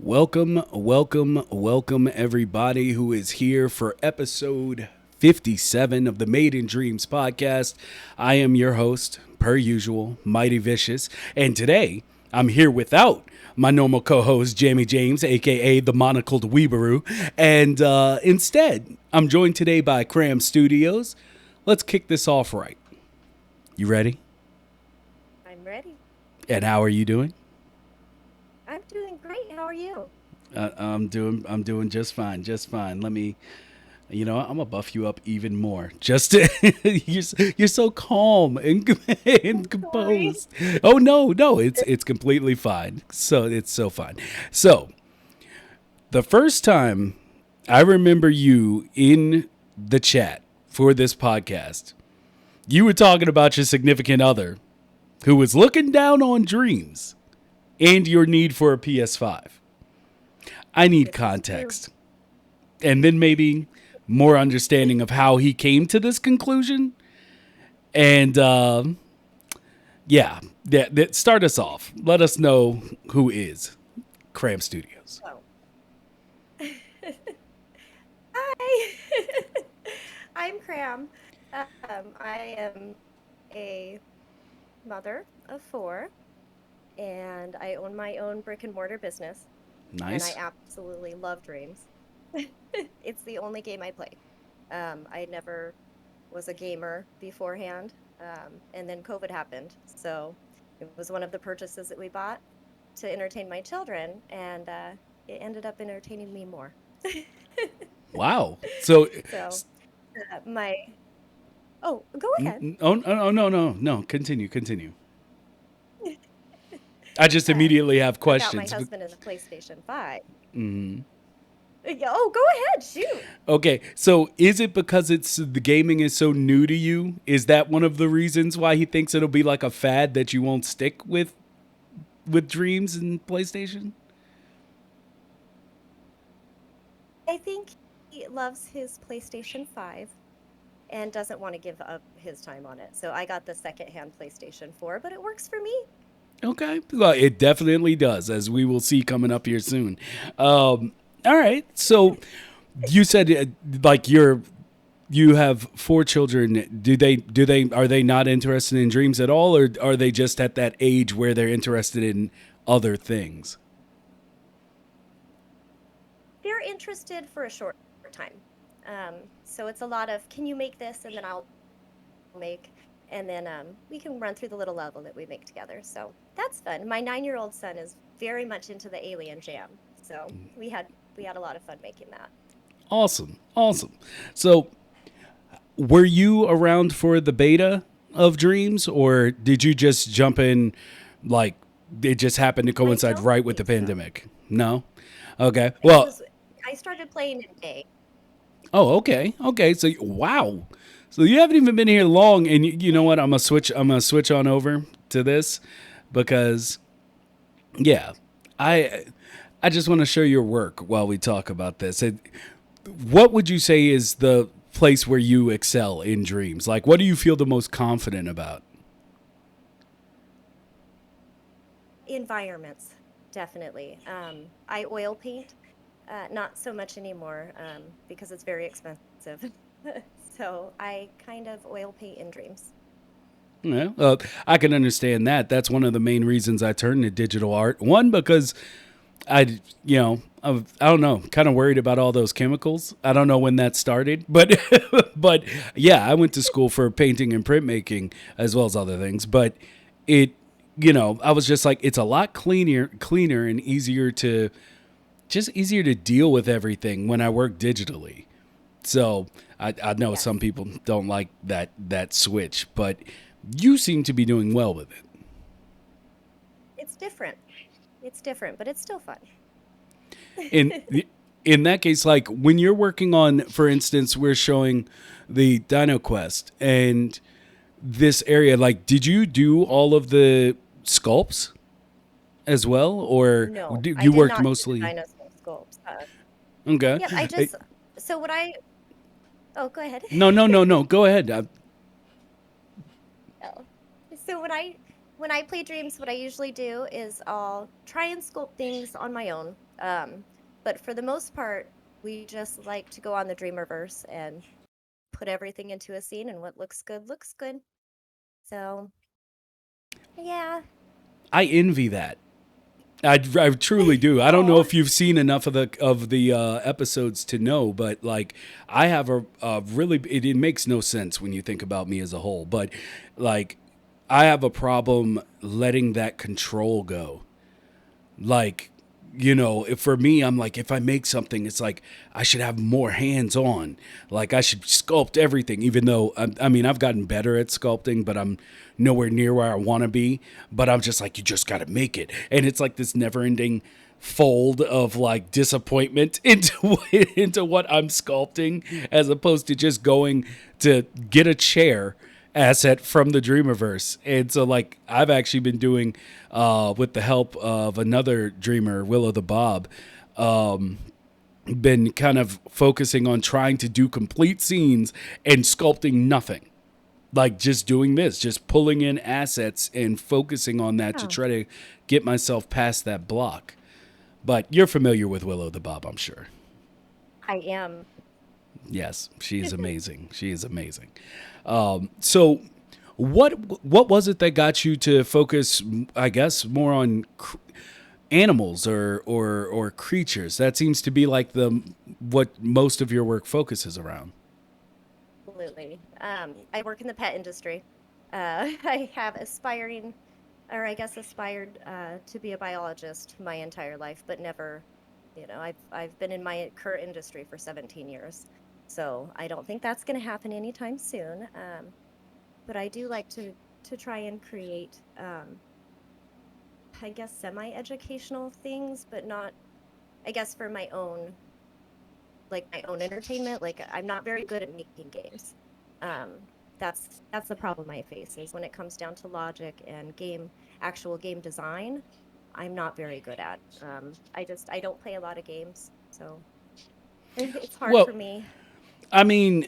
Welcome everybody who is here for episode 57 of the Made in Dreams podcast. I am your host, per usual, Mighty Vicious, and today I'm here without my normal co-host, Jamie James, aka the Monocled Weebaroo, and instead, I'm joined today by Cram Studios. Let's kick this off right. You ready? I'm ready. And how are you doing? I'm doing great. How are you? I'm doing just fine, just fine. I'm gonna buff you up even more. Just to, you're so calm and Sorry. composed. Oh no, it's completely fine. So it's so fine. So the first time I remember you in the chat for this podcast, you were talking about your significant other who was looking down on dreams and your need for a PS5. I need This is true. context. And then maybe more understanding of how he came to this conclusion. And yeah, start us off. Let us know who is Cram Studios. So, hi. I'm Kram. I am a mother of four, and I own my own brick and mortar business, and I Nice. absolutely love Dreams. It's the only game I play. I never was a gamer beforehand, and then COVID happened, so it was one of the purchases that we bought to entertain my children, and it ended up entertaining me more. Wow. So, So, my oh, go ahead. no. Continue. I just Uh, immediately have about my questions. husband and the PlayStation 5. Mhm. Yeah, oh, go ahead, shoot. Okay, so is it because it's the gaming is so new to you? Is that one of the reasons why he thinks it'll be like a fad that you won't stick with dreams and PlayStation? I think he loves his PlayStation 5 and doesn't want to give up his time on it. So I got the secondhand PlayStation 4, but it works for me. Okay, well, it definitely does, as we will see coming up here soon. All right, so you said like you have four children. Do they are they not interested in dreams at all, or are they just at that age where they're interested in other things? They're interested for a short time. So it's a lot of, can you make this? And then I'll make, and then we can run through the little level that we make together. So that's fun. My 9-year-old son is very much into the Alien Jam. So we had a lot of fun making that. Awesome. So were you around for the beta of Dreams, or did you just jump in like it just happened to I coincide don't right with the think so. pandemic? No. Okay. It Well. was I started playing in May. Oh. Okay. Okay. So wow. So you haven't even been here long, and you know what? I'm gonna switch on over to this because yeah, I I just want to show your work while we talk about this. What would you say is the place where you excel in dreams? Like, what do you feel the most confident about? Environments, definitely. I oil paint, not so much anymore because it's very expensive. So I kind of oil paint in dreams. Yeah, I can understand that. That's one of the main reasons I turned to digital art. One, because I don't know, kind of worried about all those chemicals. I don't know when that started, but but yeah, I went to school for painting and printmaking as well as other things. But it, I was just like, it's a lot cleaner and easier to deal with everything when I work digitally. So I know some Yes, people don't like that switch, but you seem to be doing well with it. it's different. It's different, but it's still fun. In in that case, like when you're working on, for instance, we're showing the Dino Quest and this area. Like, did you do all of the sculpts as well, or No, do I you did worked not do the mostly? dinosaur sculpts. Okay. Yep, I Eh, just so what I oh, go ahead. no. Go ahead. Oh. So when I play dreams, what I usually do is I'll try and sculpt things on my own. But for the most part, we just like to go on the Dreamerverse and put everything into a scene, and what looks good looks good. So, yeah. I envy that. I truly do. I don't know Oh, if you've seen enough of the episodes to know, but like I have a really it makes no sense when you think about me as a whole, but like I have a problem letting that control go. Like, if for me, I'm like, if I make something, it's like I should have more hands on. Like, I should sculpt everything, even though, I mean, I've gotten better at sculpting, but I'm nowhere near where I want to be. But I'm just like, you just got to make it. And it's like this never ending fold of like disappointment into what I'm sculpting as opposed to just going to get a chair asset from the Dreamerverse. And so like I've actually been doing with the help of another dreamer, Willow the Bob, been kind of focusing on trying to do complete scenes and sculpting nothing. Like just doing this, just pulling in assets and focusing on that to yeah, try to get myself past that block. But you're familiar with Willow the Bob, I'm sure. I am. Yes, she is amazing. She is amazing. So, what was it that got you to focus? I guess more on animals or creatures. That seems to be like the what most of your work focuses around. Absolutely. I work in the pet industry. I have aspiring, or I guess aspired to be a biologist my entire life, but never, I've been in my current industry for 17 years. So I don't think that's going to happen anytime soon. But I do like to try and create, I guess, semi-educational things, but not, I guess, for my own, like my own entertainment. Like I'm not very good at making games. That's the problem I face is when it comes down to logic and actual game design, I'm not very good at. I don't play a lot of games, so it's hard Well, for me. I mean,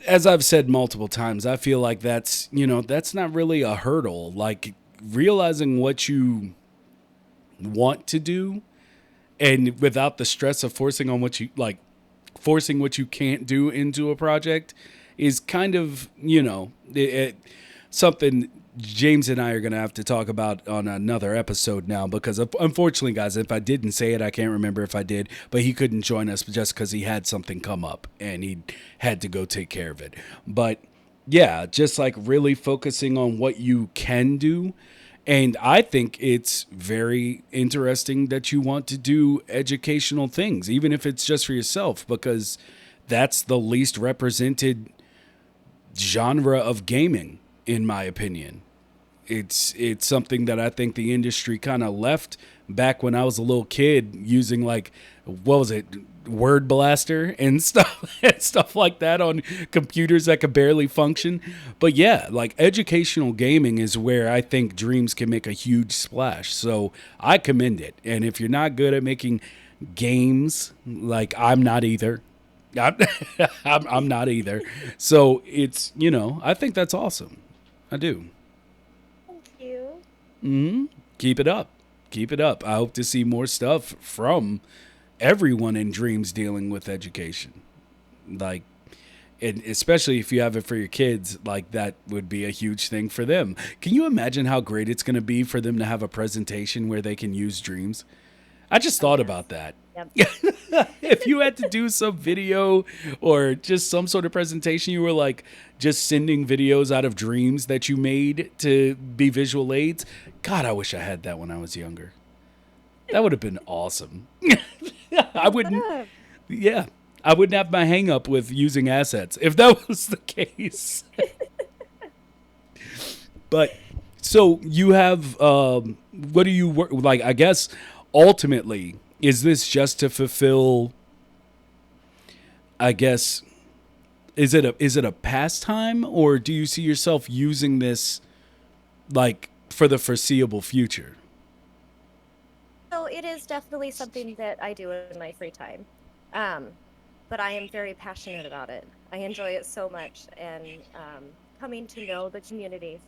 as I've said multiple times, I feel like that's not really a hurdle. Like realizing what you want to do and without the stress of forcing what you can't do into a project is kind of something James and I are going to have to talk about on another episode now because unfortunately guys, if I didn't say it, I can't remember if I did, but he couldn't join us just because he had something come up and he had to go take care of it. But yeah, just like really focusing on what you can do. And I think it's very interesting that you want to do educational things, even if it's just for yourself, because that's the least represented genre of gaming, in my opinion. It's something that I think the industry kind of left back when I was a little kid using like what was it, word blaster and stuff and stuff like that on computers that could barely function. But yeah, like educational gaming is where I think dreams can make a huge splash. So I commend it. And if you're not good at making games, like I'm not either. I'm, I'm not either. So it's, I think that's awesome. I do. Thank you. Keep it up. Keep it up. I hope to see more stuff from everyone in dreams dealing with education. Like, and especially if you have it for your kids, like that would be a huge thing for them. Can you imagine how great it's going to be for them to have a presentation where they can use dreams? I just Oh thought yes. about that. Yep. If you had to do some video or just some sort of presentation, you were like just sending videos out of dreams that you made to be visual aids. God, I wish I had that when I was younger. That would have been awesome. I You could wouldn't, have. yeah, I wouldn't have my hang up with using assets if that was the case. But so you have, what do you work like? I guess ultimately, is this just to fulfill, I guess, is it a pastime or do you see yourself using this like for the foreseeable future? So it is definitely something that I do in my free time. Um, but I am very passionate about it. I enjoy it so much, and coming to know the community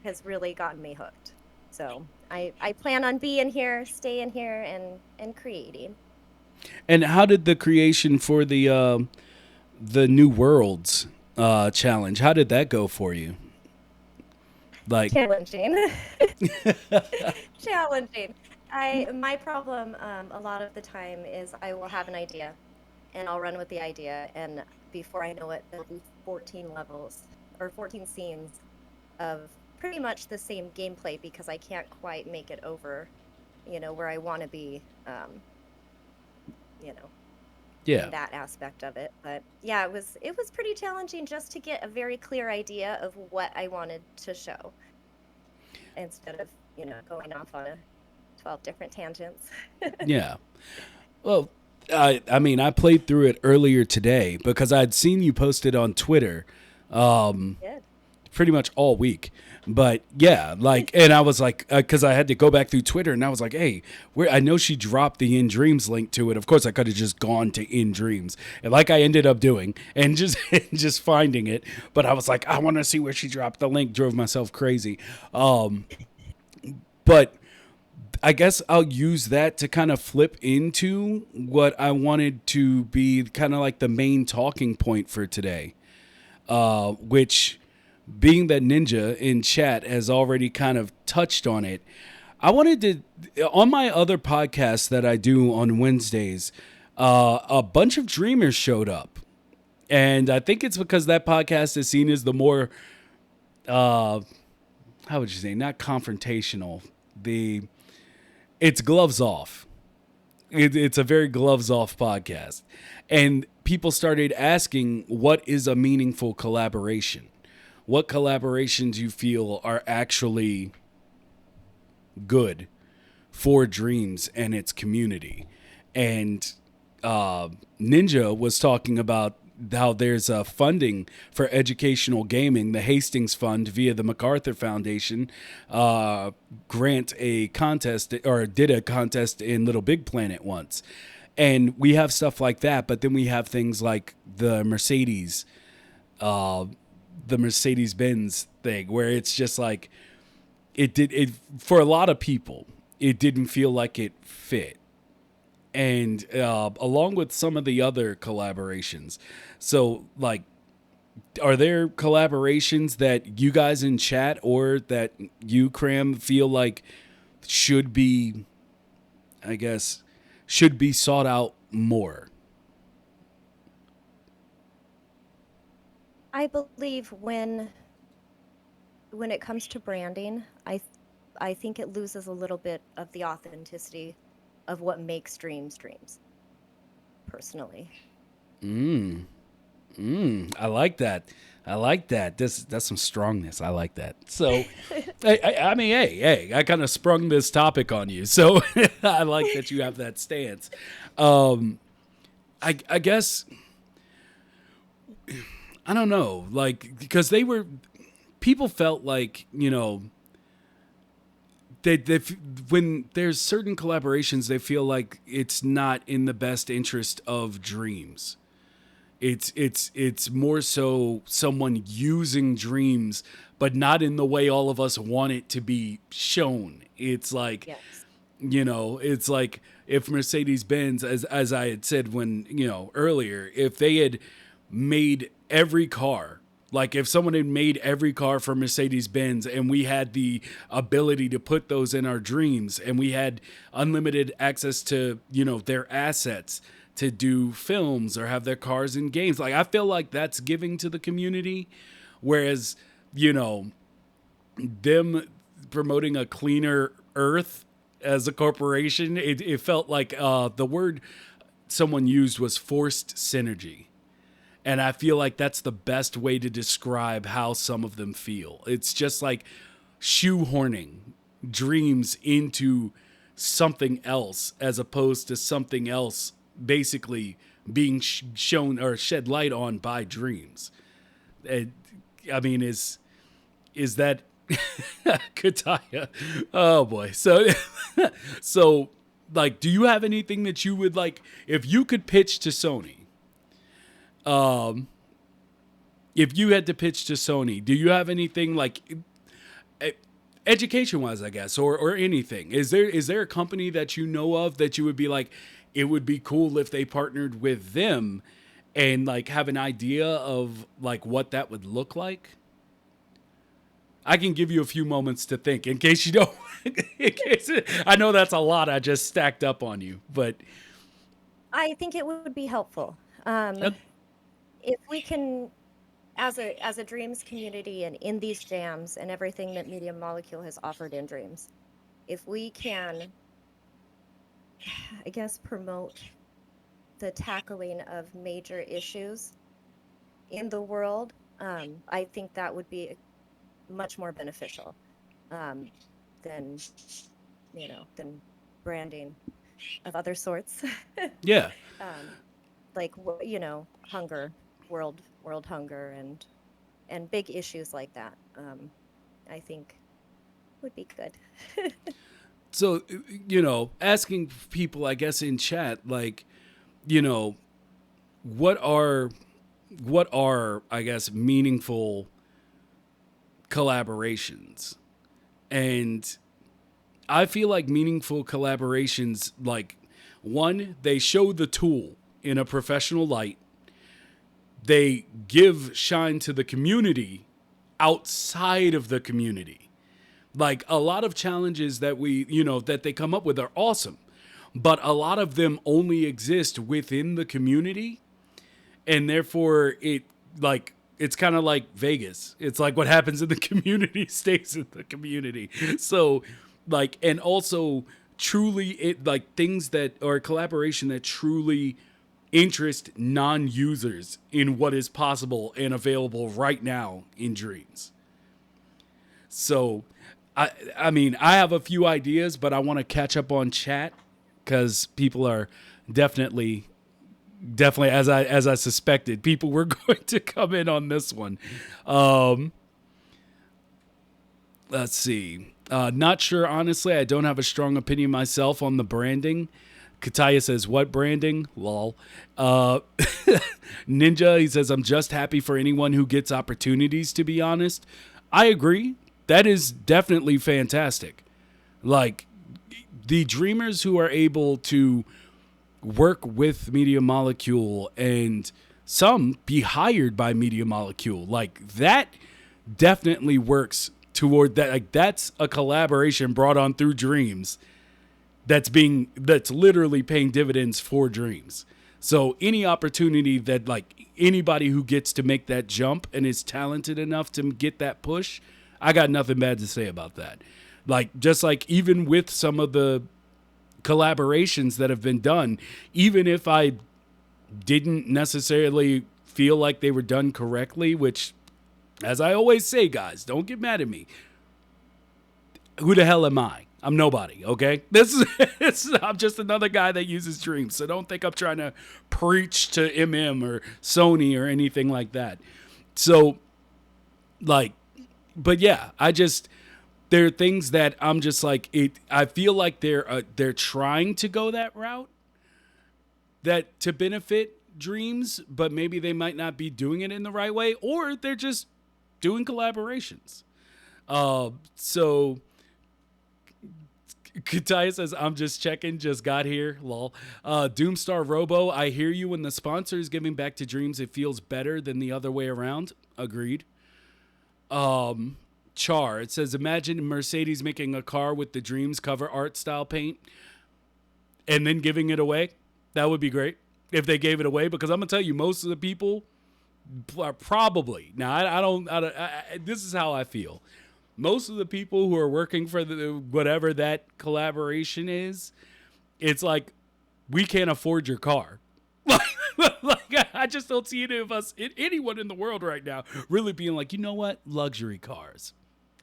has really gotten me hooked. So I plan on being here, staying here, and creating. And how did the creation for the New Worlds challenge? How did that go for you? Like, Challenging. Challenging. I My problem a lot of the time is I will have an idea and I'll run with the idea, and before I know it, there'll be 14 levels or 14 scenes of pretty much the same gameplay because I can't quite make it over, where I want to be, you know, yeah, in that aspect of it. But yeah, it was pretty challenging just to get a very clear idea of what I wanted to show instead of, going off on a 12 different tangents. yeah. Well, I mean, I played through it earlier today because I'd seen you posted on Twitter Good. pretty much all week. But yeah, like, and I was like, because I had to go back through Twitter, and I was like, hey, where I know she dropped the In Dreams link to it. Of course, I could have just gone to In Dreams, and like I ended up doing, and just just finding it. But I was like, I want to see where she dropped the link. Drove myself crazy. But I guess I'll use that to kind of flip into what I wanted to be kind of like the main talking point for today, which being that Ninja in chat has already kind of touched on it. I wanted to, on my other podcast that I do on Wednesdays, a bunch of dreamers showed up. And I think it's because that podcast is seen as the more, how would you say, not confrontational, the it's gloves off. It's a very gloves off podcast. And people started asking, what is a meaningful collaboration? What collaborations you feel are actually good for Dreams and its community? And Ninja was talking about how there's funding for educational gaming. The Hastings Fund via the MacArthur Foundation grant a contest or did a contest in Little Big Planet once. And we have stuff like that, but then we have things like the Mercedes Benz thing, where it's just like it for a lot of people, it didn't feel like it fit, and along with some of the other collaborations. So, like, are there collaborations that you guys in chat or that you, Kram, feel like should be, I guess, should be sought out more? I believe when it comes to branding, I think it loses a little bit of the authenticity of what makes dreams dreams, personally. I like that. I like that. That's some strongness. I like that. So, I mean, hey, I kind of sprung this topic on you, so I like that you have that stance. I guess I don't know, like because people felt like they when there's certain collaborations they feel like it's not in the best interest of Dreams. It's more so someone using Dreams, but not in the way all of us want it to be shown. It's like, Yes. it's like if Mercedes Benz, as I had said when earlier, if they had made every car. Like if someone had made every car for Mercedes Benz and we had the ability to put those in our dreams and we had unlimited access to, their assets to do films or have their cars in games. Like I feel like that's giving to the community. Whereas, them promoting a cleaner earth as a corporation, it felt like the word someone used was forced synergy. And I feel like that's the best way to describe how some of them feel. It's just like shoehorning Dreams into something else as opposed to something else basically being shown or shed light on by Dreams. It, I mean, is that Kataya? Oh boy. So so like, do you have anything that you would like if you could pitch to Sony? If you had to pitch to Sony, do you have anything like education wise, I guess, or anything. Is there a company that you know of that you would be like, it would be cool if they partnered with them and like have an idea of like what that would look like? I can give you a few moments to think in case you don't. In case, I know that's a lot I just stacked up on you, but I think it would be helpful. uh, If we can, as a Dreams community and in these jams and everything that Media Molecule has offered in Dreams, if we can, I guess, promote the tackling of major issues in the world, I think that would be much more beneficial um, than, than branding of other sorts. yeah. um, like hunger, world hunger, and big issues like that. I think would be good. So, asking people, I guess, in chat, like, you know, what are I guess meaningful collaborations? And I feel like meaningful collaborations, like, one, they show the tool in a professional light. They give shine to the community outside of the community. Like a lot of challenges that that they come up with are awesome, but a lot of them only exist within the community, and therefore it's kind of like Vegas. It's like what happens in the community stays in the community. So like, and also truly it like things that are collaboration that truly interest non-users in what is possible and available right now in Dreams. So I mean, I have a few ideas, but I want to catch up on chat because people are definitely as I suspected, people were going to come in on this one. Let's see. Not sure, honestly. I don't have a strong opinion myself on the branding. Kataya says, what branding? Lol. Ninja, he says, I'm just happy for anyone who gets opportunities, to be honest. I agree. That is definitely fantastic. Like, the dreamers who are able to work with Media Molecule and some be hired by Media Molecule, like, that definitely works toward that. Like, that's a collaboration brought on through Dreams that's literally paying dividends for Dreams. So any opportunity that like anybody who gets to make that jump and is talented enough to get that push, I got nothing bad to say about that. Like, just like even with some of the collaborations that have been done, even if I didn't necessarily feel like they were done correctly, which, as I always say, guys, don't get mad at me. Who the hell am I? I'm nobody, okay? I'm just another guy that uses Dreams, so don't think I'm trying to preach to MM or Sony or anything like that. So, like, but yeah, there are things that I'm just like, I feel like they're trying to go that route that to benefit Dreams, but maybe they might not be doing it in the right way, or they're just doing collaborations. So Kataya says, I'm just checking, just got here, lol. Doomstar Robo, I hear you. When the sponsor is giving back to Dreams, it feels better than the other way around. Agreed. Char, it says, imagine Mercedes making a car with the Dreams cover art style paint and then giving it away. That would be great if they gave it away, because I'm going to tell you, most of the people are probably, now I don't, this is how I feel. Most of the people who are working for whatever that collaboration is, it's like, we can't afford your car. Like, I just don't see any of us, anyone in the world right now, really being like, you know what, luxury cars.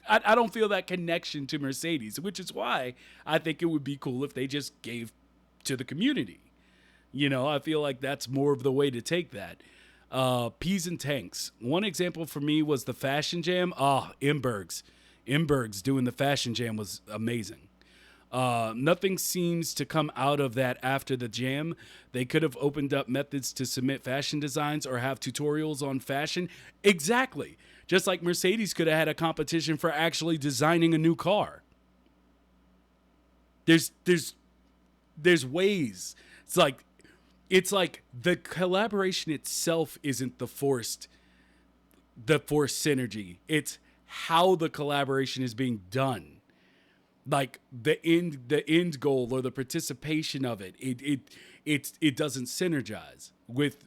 I don't feel that connection to Mercedes, which is why I think it would be cool if they just gave to the community. I feel like that's more of the way to take that. Peas and Tanks. One example for me was the Fashion Jam. Imberg's doing the Fashion Jam was amazing. Nothing seems to come out of that after the jam. They could have opened up methods to submit fashion designs or have tutorials on fashion. Exactly. Just like Mercedes could have had a competition for actually designing a new car. There's ways. It's like the collaboration itself isn't the forced synergy. It's how the collaboration is being done. Like the end goal or the participation of it doesn't synergize with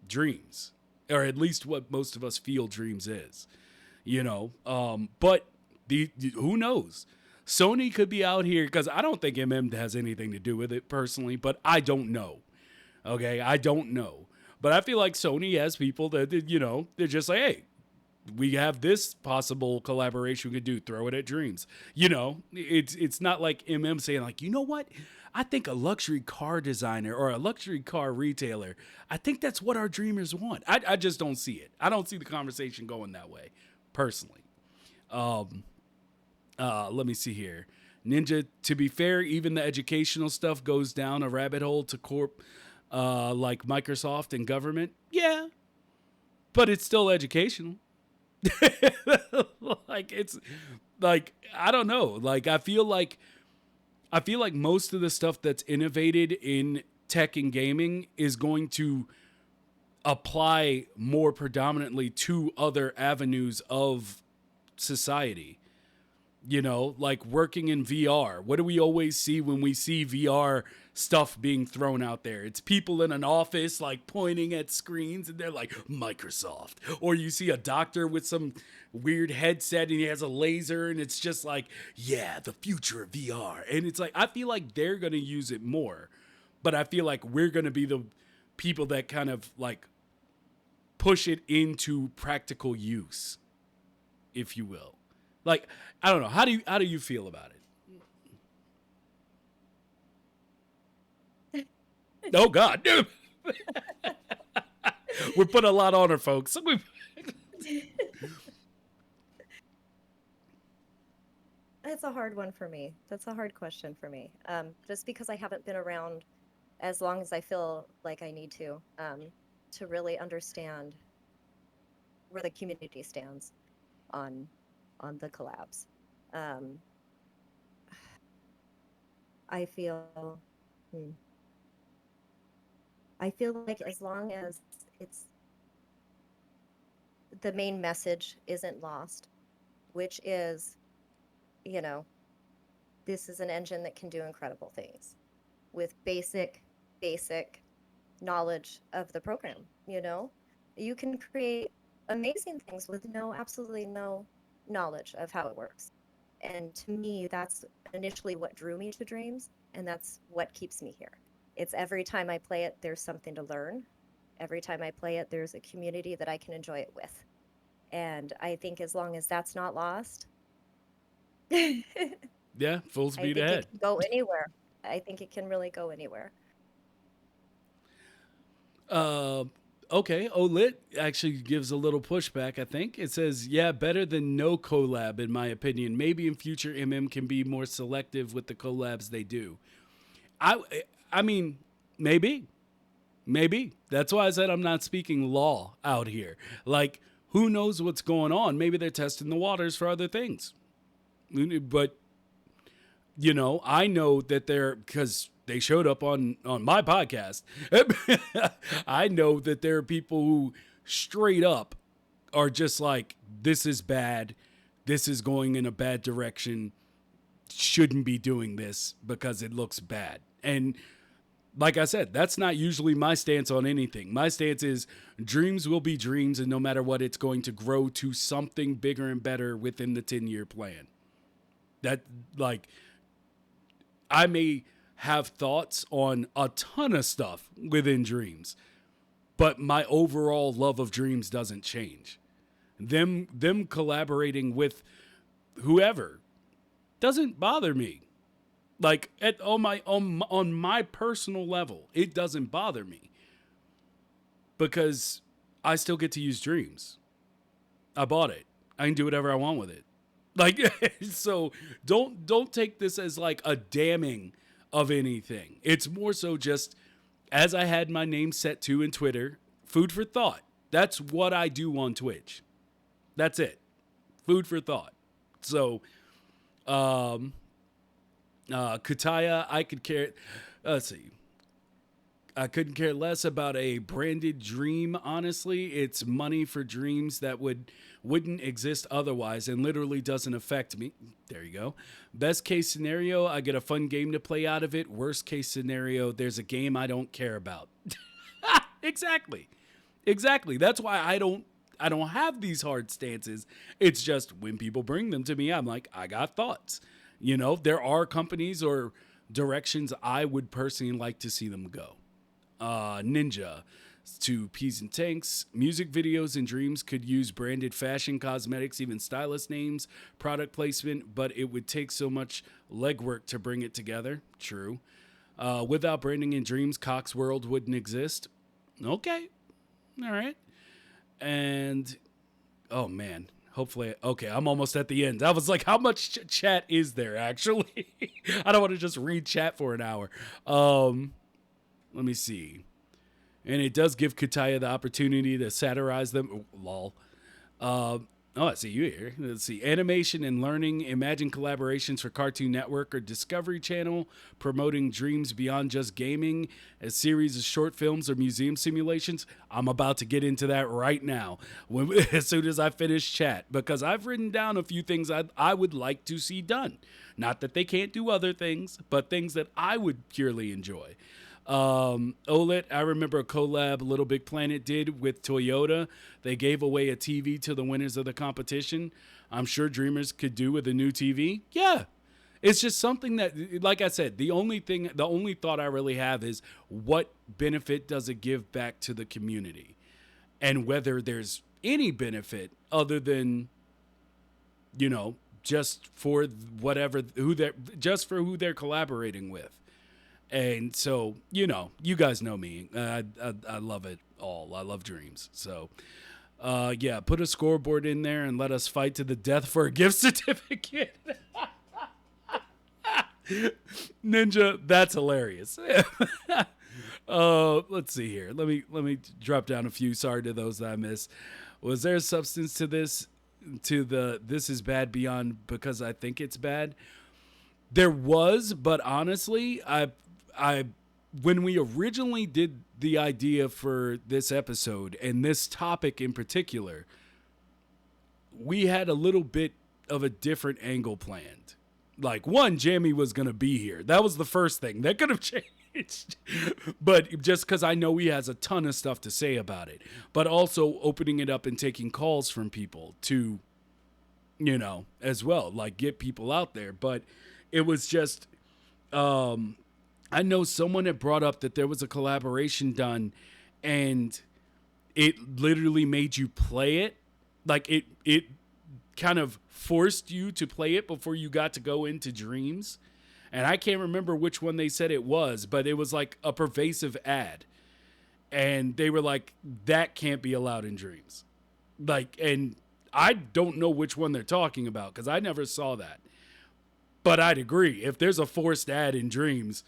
dreams, or at least what most of us feel dreams is. But who knows? Sony could be out here, because I don't think has anything to do with it personally, but I don't know. Okay, I don't know. But I feel like Sony has people that, they're just like, hey, we have this possible collaboration we could do. Throw it at Dreams. It's not like saying like, you know what? I think a luxury car designer or a luxury car retailer, I think that's what our dreamers want. I just don't see it. I don't see the conversation going that way, personally. Let me see here. Ninja, to be fair, even the educational stuff goes down a rabbit hole to like Microsoft and government. Yeah, but it's still educational. Like, it's like, I don't know. Like, I feel like most of the stuff that's innovated in tech and gaming is going to apply more predominantly to other avenues of society. Like working in VR. What do we always see when we see VR stuff being thrown out there? It's people in an office like pointing at screens and they're like, Microsoft. Or you see a doctor with some weird headset and he has a laser and it's just like, yeah, the future of VR. And it's like, I feel like they're going to use it more. But I feel like we're going to be the people that kind of like push it into practical use, if you will. Like, I don't know. How do you feel about it? Oh God, we're putting a lot on her, folks. It's a hard one for me. That's a hard question for me. Just because I haven't been around as long as I feel like I need to really understand where the community stands on the collabs. Um, I feel, hmm, I feel like as long as it's the main message isn't lost, which is, you know, this is an engine that can do incredible things with basic knowledge of the program. You can create amazing things with absolutely no knowledge of how it works. And to me, that's initially what drew me to Dreams, and that's what keeps me here. It's every time I play it, there's something to learn. Every time I play it, there's a community that I can enjoy it with. And I think as long as that's not lost, I Yeah, full speed think ahead. it can go anywhere. I think it can really go anywhere. Okay, OLIT actually gives a little pushback, I think. It says, yeah, better than no collab, in my opinion. Maybe in future, can be more selective with the collabs they do. I mean, maybe. Maybe. That's why I said I'm not speaking law out here. Like, who knows what's going on? Maybe they're testing the waters for other things. But, I know that because they showed up on my podcast. I know that there are people who straight up are just like, this is bad. This is going in a bad direction. Shouldn't be doing this because it looks bad. And like I said, that's not usually my stance on anything. My stance is dreams will be dreams, and no matter what, it's going to grow to something bigger and better within the 10-year plan. That, like, I may have thoughts on a ton of stuff within dreams, but my overall love of dreams doesn't change. Them collaborating with whoever doesn't bother me. Like, on my personal level, it doesn't bother me because I still get to use dreams. I bought it. I can do whatever I want with it. Like, so don't take this as like a damning of anything. It's more so just, as I had my name set to in Twitter, food for thought. That's what I do on Twitch. That's it. Food for thought. So, Kataya, I could care. Let's see. I couldn't care less about a branded dream, honestly. It's money for dreams that wouldn't exist otherwise and literally doesn't affect me. There you go. Best case scenario, I get a fun game to play out of it. Worst case scenario, there's a game I don't care about. Exactly. Exactly. That's why I don't have these hard stances. It's just when people bring them to me, I'm like, I got thoughts. There are companies or directions I would personally like to see them go. Ninja to Peas and Tanks. Music videos and dreams could use branded fashion, cosmetics, even stylist names, product placement, but it would take so much legwork to bring it together. True. Without branding in dreams, Cox World wouldn't exist. Okay. All right. And, oh man. Hopefully, okay, I'm almost at the end. I was like, how much chat is there, actually? I don't want to just read chat for an hour. Let me see. And it does give Kataya the opportunity to satirize them. Oh, lol. I see you here. Let's see. Animation and learning. Imagine collaborations for Cartoon Network or Discovery Channel, promoting dreams beyond just gaming, a series of short films or museum simulations. I'm about to get into that right now, as soon as I finish chat, because I've written down a few things I would like to see done. Not that they can't do other things, but things that I would purely enjoy. OLED, I remember a collab Little Big Planet did with Toyota. They gave away a TV to the winners of the competition. I'm sure Dreamers could do with a new TV. Yeah. It's just something that, like I said, the only thought I really have is what benefit does it give back to the community? And whether there's any benefit other than, just for who they're collaborating with. And so, you guys know me. I love it all. I love dreams. So, yeah, put a scoreboard in there and let us fight to the death for a gift certificate. Ninja, that's hilarious. Let's see here. Let me drop down a few. Sorry to those that I missed. Was there substance to this? This is bad beyond because I think it's bad. There was, but honestly, when we originally did the idea for this episode and this topic in particular, we had a little bit of a different angle planned. Like, one, Jamie was going to be here. That was the first thing that could have changed. But just because I know he has a ton of stuff to say about it, but also opening it up and taking calls from people to, as well, like get people out there. But it was just, I know someone had brought up that there was a collaboration done and it literally made you play it. Like it kind of forced you to play it before you got to go into dreams. And I can't remember which one they said it was, but it was like a pervasive ad. And they were like, that can't be allowed in dreams. Like, and I don't know which one they're talking about because I never saw that. But I'd agree. If there's a forced ad in dreams,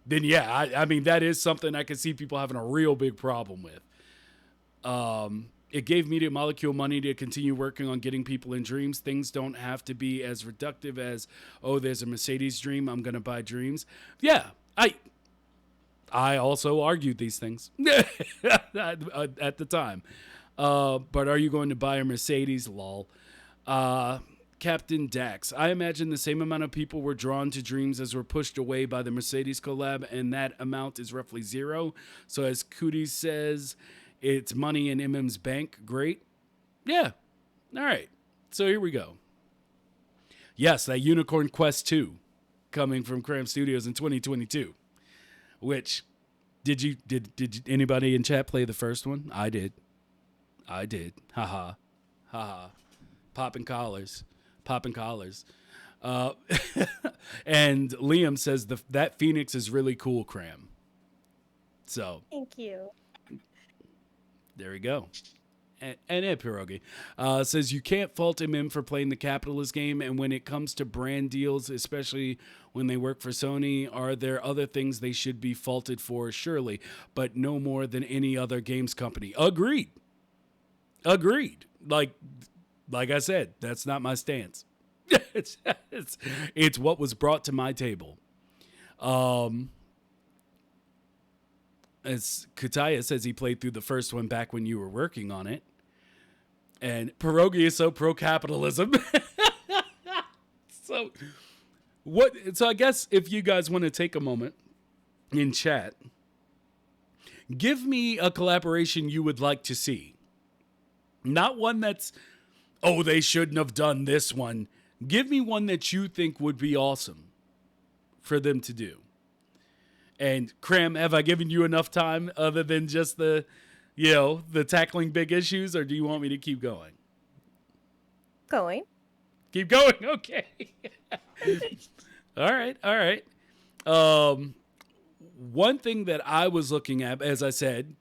then yeah, I mean, that is something I could see people having a real big problem with. It gave Media Molecule money to continue working on getting people in dreams. Things don't have to be as reductive as, oh, there's a Mercedes dream, I'm going to buy dreams. Yeah, I also argued these things at the time. But are you going to buy a Mercedes? Lol. Captain Dax. I imagine the same amount of people were drawn to dreams as were pushed away by the Mercedes collab, and that amount is roughly zero. So as Cooties says, it's money in MM's bank. Great. Yeah. All right. So here we go. Yes, that Unicorn Quest 2 coming from Cram Studios in 2022. Which, did anybody in chat play the first one? I did. Haha. Haha. Popping collars. And Liam says that Phoenix is really cool, Kram. So. Thank you. There we go. And Ed Pierogi says you can't fault him for playing the capitalist game, and when it comes to brand deals, especially when they work for Sony, are there other things they should be faulted for? Surely, but no more than any other games company. Agreed. Like, like I said, that's not my stance. it's, it's what was brought to my table. As Kataya says, he played through the first one back when you were working on it. And Pierogi is so pro-capitalism. So what? So I guess if you guys want to take a moment in chat, give me a collaboration you would like to see. Not one that's, oh, they shouldn't have done this one. Give me one that you think would be awesome for them to do. And Kram, have I given you enough time other than just the tackling big issues, or do you want me to keep going? Going. Keep going. Okay. All right. One thing that I was looking at, as I said,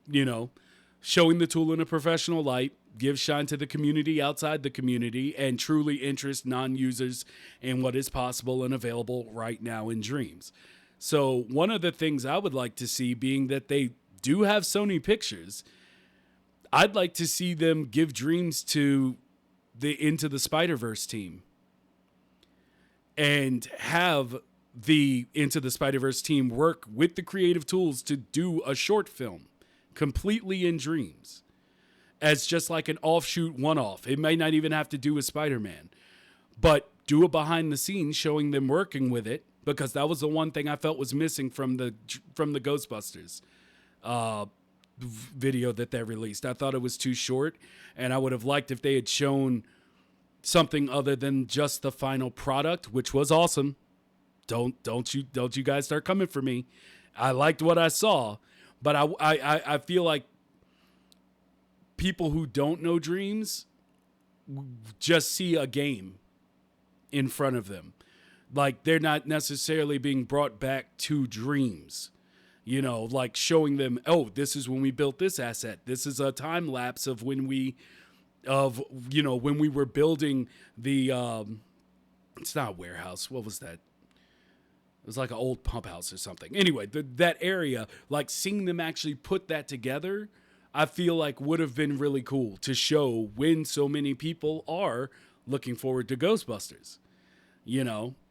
showing the tool in a professional light, give shine to the community outside the community, and truly interest non-users in what is possible and available right now in Dreams. So one of the things I would like to see, being that they do have Sony Pictures, I'd like to see them give Dreams to the Into the Spider-Verse team and have the Into the Spider-Verse team work with the creative tools to do a short film completely in Dreams as just like an offshoot one-off. It may not even have to do with Spider-Man, but do a behind the scenes showing them working with it, because that was the one thing I felt was missing from the Ghostbusters video that they released. I thought it was too short, and I would have liked if they had shown something other than just the final product, which was awesome. Don't you guys start coming for me. I liked what I saw, but I feel like people who don't know Dreams just see a game in front of them. Like, they're not necessarily being brought back to Dreams. Like showing them, oh, this is when we built this asset. This is a time lapse of when we were building the it's not a warehouse. What was that? It was like an old pump house or something. Anyway, that area, like seeing them actually put that together, I feel like would have been really cool to show when so many people are looking forward to Ghostbusters.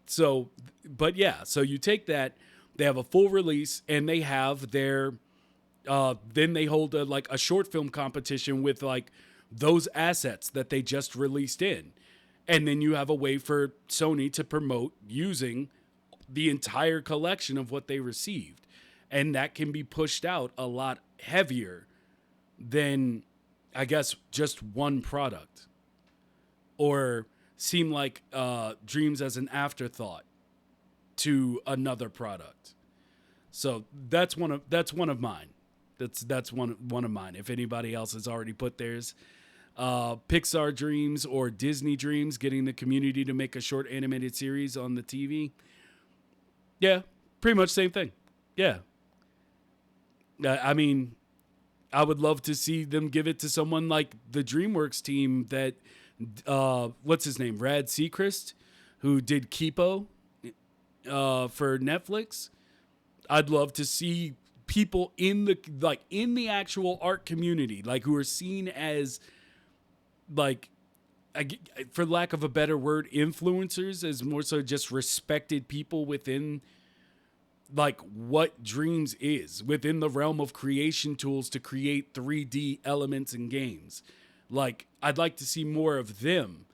So, but yeah, so you take that, they have a full release, and they have their, then they hold a short film competition with like those assets that they just released in. And then you have a way for Sony to promote using the entire collection of what they received. And that can be pushed out a lot heavier than, I guess, just one product. Or seem like Dreams as an afterthought to another product. So that's one of mine. That's one of mine. If anybody else has already put theirs, Pixar Dreams or Disney Dreams, getting the community to make a short animated series on the TV. Yeah, pretty much same thing. Yeah. I mean, I would love to see them give it to someone like the DreamWorks team that, what's his name? Rad Seacrest, who did Kipo for Netflix. I'd love to see people in the actual art community, like who are seen as, like, for lack of a better word, influencers, as more so just respected people within like what Dreams is, within the realm of creation tools to create 3D elements in games. Like, I'd like to see more of them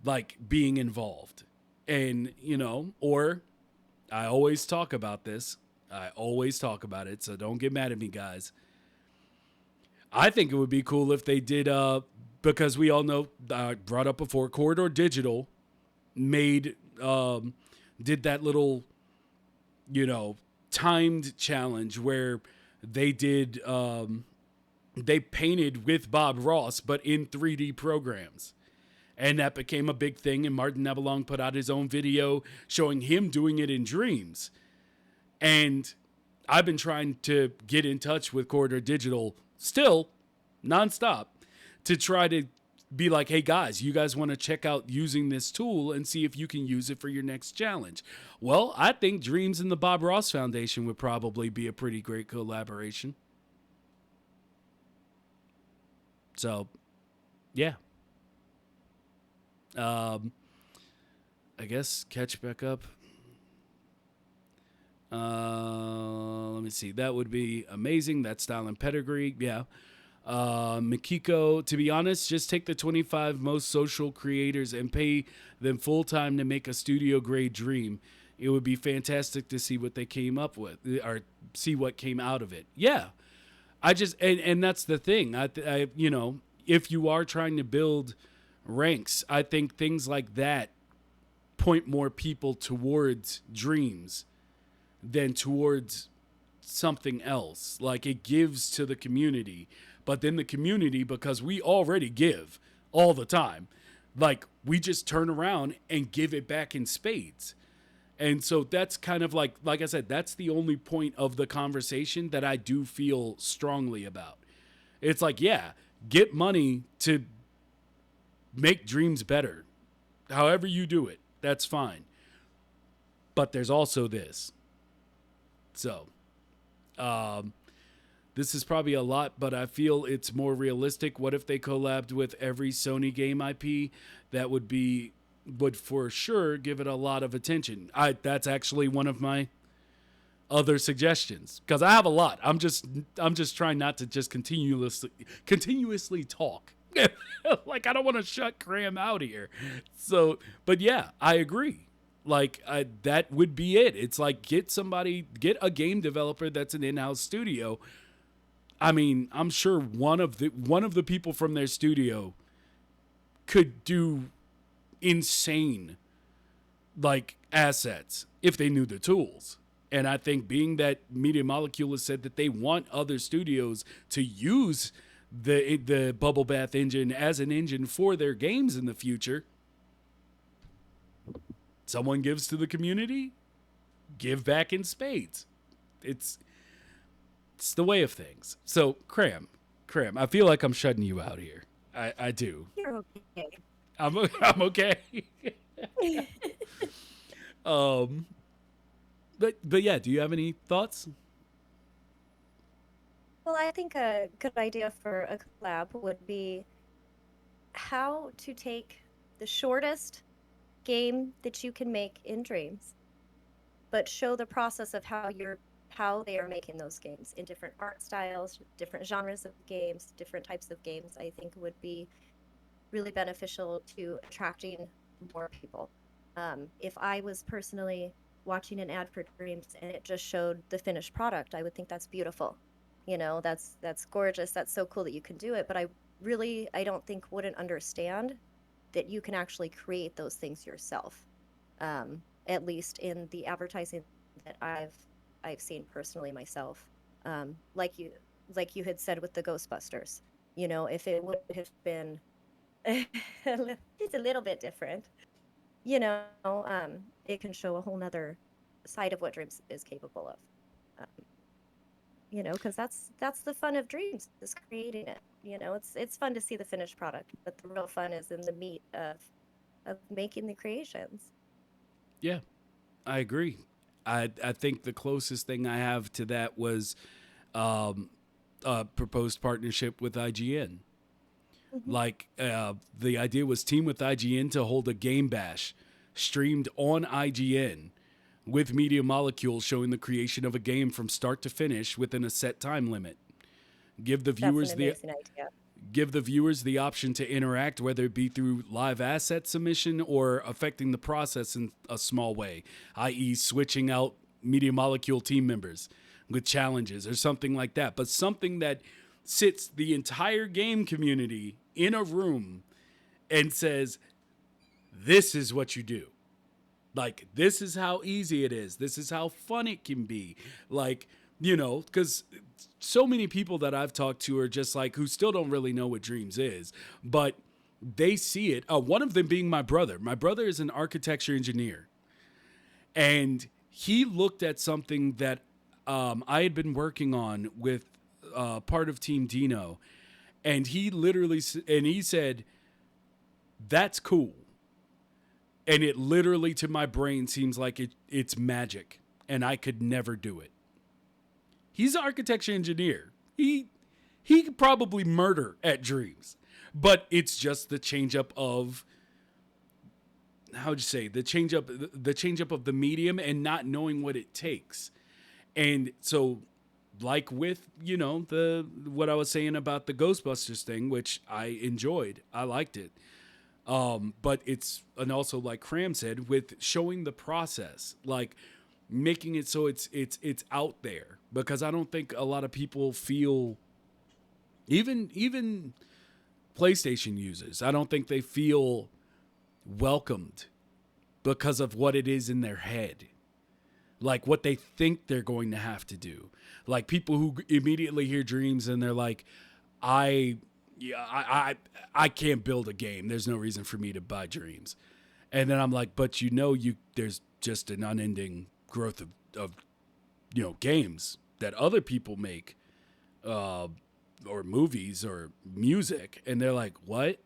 like being involved. And, or I always talk about this. I always talk about it, so don't get mad at me, guys. I think it would be cool if they did, because we all know, brought up before, Corridor Digital did that little, timed challenge where they did, they painted with Bob Ross, but in 3D programs. And that became a big thing, and Martin Nebelong put out his own video showing him doing it in Dreams. And I've been trying to get in touch with Corridor Digital still, nonstop, to try to be like, hey guys, you guys want to check out using this tool and see if you can use it for your next challenge. Well, I think Dreams and the Bob Ross Foundation would probably be a pretty great collaboration. So, yeah. I guess catch back up. Let me see. That would be amazing. That style and pedigree. Yeah. Mikiko, to be honest, just take the 25 most social creators and pay them full time to make a studio grade dream. It would be fantastic to see what they came up with or see what came out of it. Yeah. And that's the thing. If you are trying to build ranks, I think things like that point more people towards dreams than towards something else. Like it gives to the community, but then the community, because we already give all the time, like we just turn around and give it back in spades. And so that's kind of like I said, that's the only point of the conversation that I do feel strongly about. It's like, yeah, get money to make dreams better. However you do it, that's fine. But there's also this. So, this is probably a lot, but I feel it's more realistic. What if they collabed with every Sony game IP? That would for sure give it a lot of attention. That's actually one of my other suggestions because I have a lot. I'm just trying not to just continuously talk. Like I don't want to shut Kram out here. So, but yeah, I agree. Like that would be it. It's like get a game developer that's an in-house studio. I mean, I'm sure one of the people from their studio could do insane like assets if they knew the tools. And I think being that Media Molecule has said that they want other studios to use the Bubble Bath engine as an engine for their games in the future, someone gives to the community, give back in spades. It's the way of things. So, Kram, I feel like I'm shutting you out here. I do. You're okay. I'm okay. But yeah, do you have any thoughts? Well, I think a good idea for a collab would be how to take the shortest game that you can make in Dreams, but show the process of how they are making those games in different art styles, different genres of games, different types of games. I think would be really beneficial to attracting more people. If I was personally watching an ad for Dreams and it just showed the finished product, I would think that's beautiful. That's gorgeous. That's so cool that you can do it. But I don't think wouldn't understand that you can actually create those things yourself. At least in the advertising that I've seen personally myself. Like you had said with the Ghostbusters, if it would have been it's a little bit different, it can show a whole nother side of what Dreams is capable of. Because that's the fun of Dreams, is creating it. It's fun to see the finished product, but the real fun is in the meat of making the creations. Yeah, I agree. I think the closest thing I have to that was a proposed partnership with IGN. Mm-hmm. Like the idea was team with IGN to hold a game bash streamed on IGN with Media Molecule showing the creation of a game from start to finish within a set time limit. Give the viewers That's an amazing idea. Give the viewers the option to interact, whether it be through live asset submission or affecting the process in a small way, i.e. switching out Media Molecule team members with challenges or something like that. But something that sits the entire game community in a room and says, this is what you do. Like, this is how easy it is. This is how fun it can be. Like, because so many people that I've talked to are just like, who still don't really know what Dreams is, but they see it. One of them being my brother. My brother is an architecture engineer. And he looked at something that I had been working on with part of Team Dino. And he said, that's cool. And it literally, to my brain, seems like it's magic. And I could never do it. He's an architecture engineer. He could probably murder at Dreams. But it's just the change up of how'd you say, the change up of the medium and not knowing what it takes. And so, like with, the what I was saying about the Ghostbusters thing, which I enjoyed, I liked it. But and also like Kram said, with showing the process, like making it so it's out there, because I don't think a lot of people feel, even PlayStation users, I don't think they feel welcomed because of what it is in their head, like what they think they're going to have to do. Like people who immediately hear Dreams and they're like, I can't build a game. There's no reason for me to buy Dreams. And then I'm like, but there's just an unending growth of games that other people make, or movies or music. And they're like, what?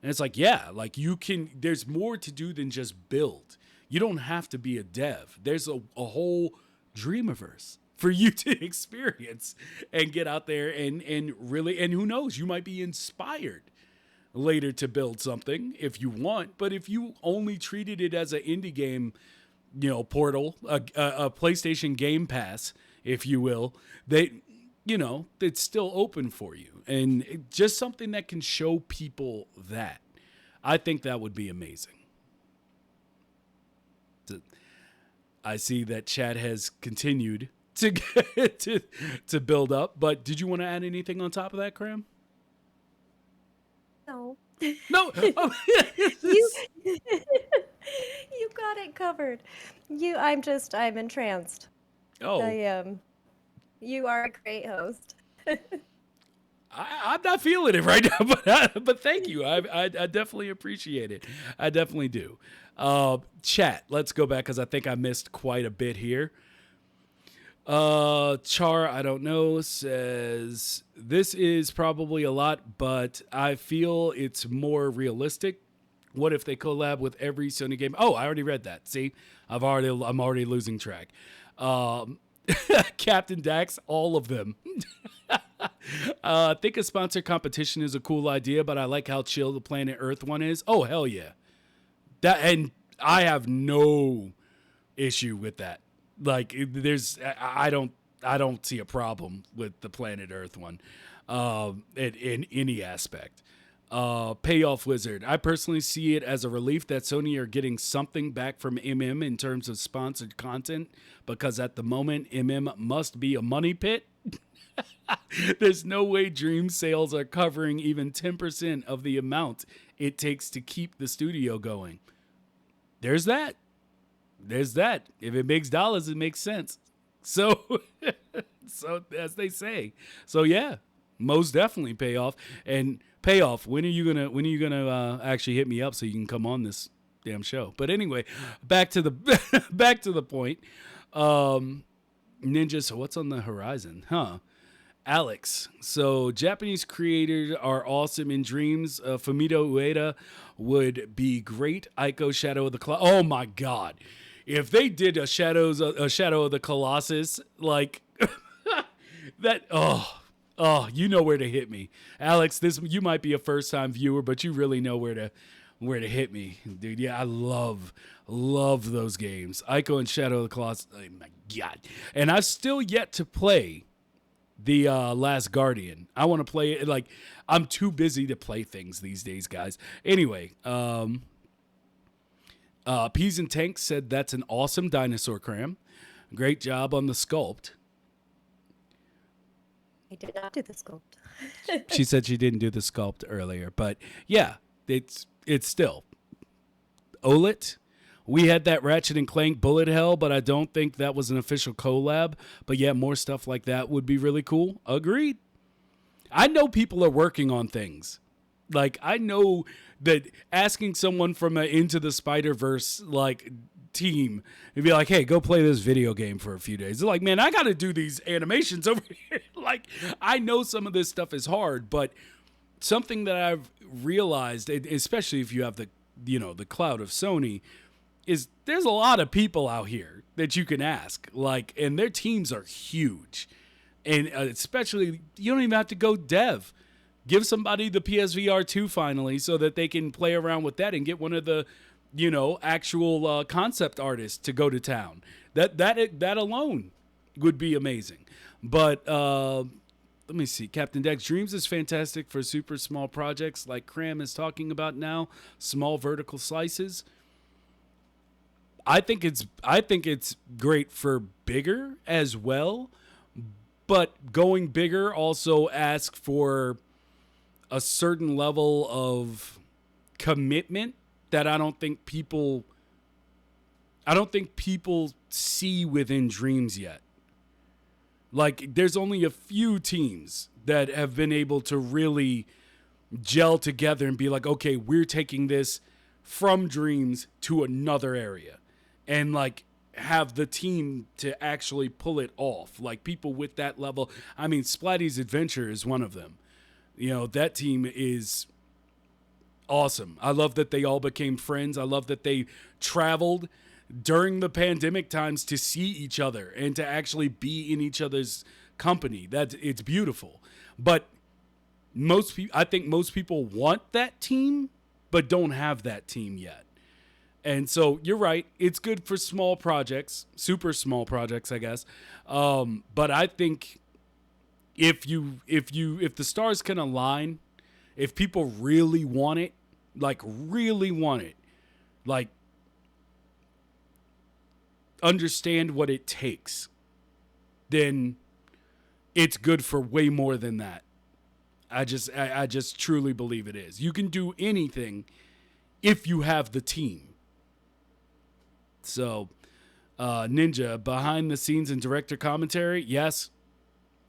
And it's like, yeah, like there's more to do than just build. You don't have to be a dev. There's a whole Dreamiverse for you to experience and get out there and really, and who knows, you might be inspired later to build something if you want. But if you only treated it as an indie game, portal, a PlayStation Game Pass, if you will, it's still open for you. And just something that can show people that. I think that would be amazing. I see that chat has continued to to build up, but did you want to add anything on top of that, Kram? No. No. Oh. You got it covered. I'm entranced. Oh. You are a great host. I'm not feeling it right now, but thank you. I definitely appreciate it. I definitely do. Chat, let's go back because I think I missed quite a bit here. Char, I don't know, says, this is probably a lot, but I feel it's more realistic. What if they collab with every Sony game? Oh, I already read that. See, I'm already losing track. Captain Dax, all of them. I think a sponsored competition is a cool idea, but I like how chill the Planet Earth one is. Oh, hell yeah. And I have no issue with that. Like, I don't see a problem with the Planet Earth one, in any aspect. Payoff Wizard. I personally see it as a relief that Sony are getting something back from MM in terms of sponsored content, because at the moment, MM must be a money pit. There's no way Dream sales are covering even 10% of the amount it takes to keep the studio going. There's that. If it makes dollars, it makes sense. So, so as they say. So yeah, most definitely payoff. And payoff. When are you gonna actually hit me up so you can come on this damn show? But anyway, back to the point. Ninja. So what's on the horizon? Alex. So Japanese creators are awesome in Dreams. Fumito Ueda would be great. Ico Shadow of the Colossus. Oh my God. If they did a Shadow of the Colossus, like that, you know where to hit me. Alex, you might be a first time viewer, but you really know where to hit me, dude. Yeah, I love those games. Ico and Shadow of the Colossus. Oh my God. And I've still yet to play the Last Guardian. I want to play it. Like, I'm too busy to play things these days, guys. Anyway, Peas and Tanks said that's an awesome dinosaur, Kram. Great job on the sculpt. I did not do the sculpt. She said she didn't do the sculpt earlier, but yeah, it's still Olet. We had that Ratchet and Clank Bullet Hell, but I don't think that was an official collab. But yeah, more stuff like that would be really cool. Agreed. I know people are working on things. Like, I know that asking someone from an Into the Spider-Verse, like, team and be like, hey, go play this video game for a few days. They're like, man, I got to do these animations over here. Like, I know some of this stuff is hard, but something that I've realized, especially if you have the cloud of Sony, is there's a lot of people out here that you can ask, like, and their teams are huge. And especially, you don't even have to go dev. Give somebody the PSVR 2 finally so that they can play around with that and get one of the, actual concept artists to go to town. That alone would be amazing. But let me see. Captain Dex Dreams is fantastic for super small projects like Kram is talking about now. Small vertical slices. I think it's great for bigger as well. But going bigger also asks for a certain level of commitment that I don't think people see within Dreams yet. Like, there's only a few teams that have been able to really gel together and be like, okay, we're taking this from Dreams to another area, and like have the team to actually pull it off. Like, people with that level. I mean, Splatty's Adventure is one of them. That team is awesome. I love that they all became friends. I love that they traveled during the pandemic times to see each other and to actually be in each other's company. It's beautiful. But I think most people want that team, but don't have that team yet. And so you're right. It's good for small projects, super small projects, I guess. But I think if the stars can align, if people really want it, like understand what it takes, then it's good for way more than that. I just truly believe it is. You can do anything if you have the team. So, Ninja, behind the scenes and director commentary, yes.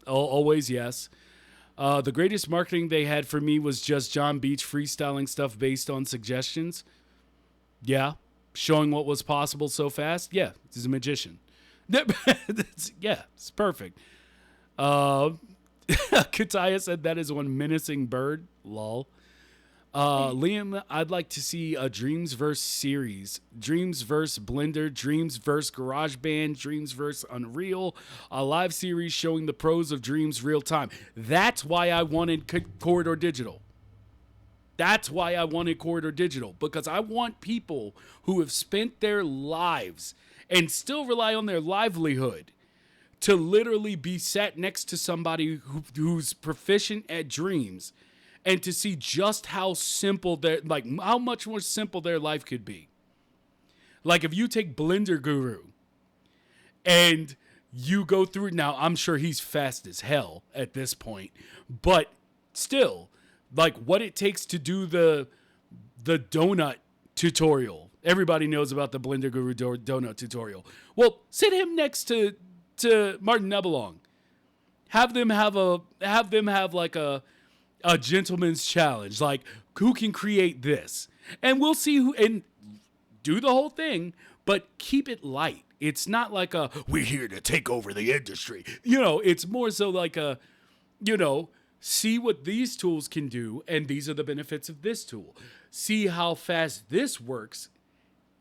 Always yes. The greatest marketing they had for me was just John Beach freestyling stuff based on suggestions. Yeah. Showing what was possible so fast. Yeah, he's a magician. Yeah, it's perfect. Kataya said that is one menacing bird. Lol. Liam, I'd like to see a Dreamsverse series. Dreamsverse Blender, Dreamsverse GarageBand, Dreamsverse Unreal, a live series showing the pros of Dreams real time. That's why I wanted Corridor Digital. Because I want people who have spent their lives and still rely on their livelihood to literally be sat next to somebody who's proficient at Dreams, and to see just how simple how much more simple their life could be. Like, if you take Blender Guru and you go through, now I'm sure he's fast as hell at this point, but still, like, what it takes to do the donut tutorial. Everybody knows about the Blender Guru donut tutorial. Well, sit him next to Martin Nebelong. Have them have like a gentleman's challenge. Like, who can create this? And we'll see who, and do the whole thing, but keep it light. It's not like we're here to take over the industry. It's more so like see what these tools can do, and these are the benefits of this tool. See how fast this works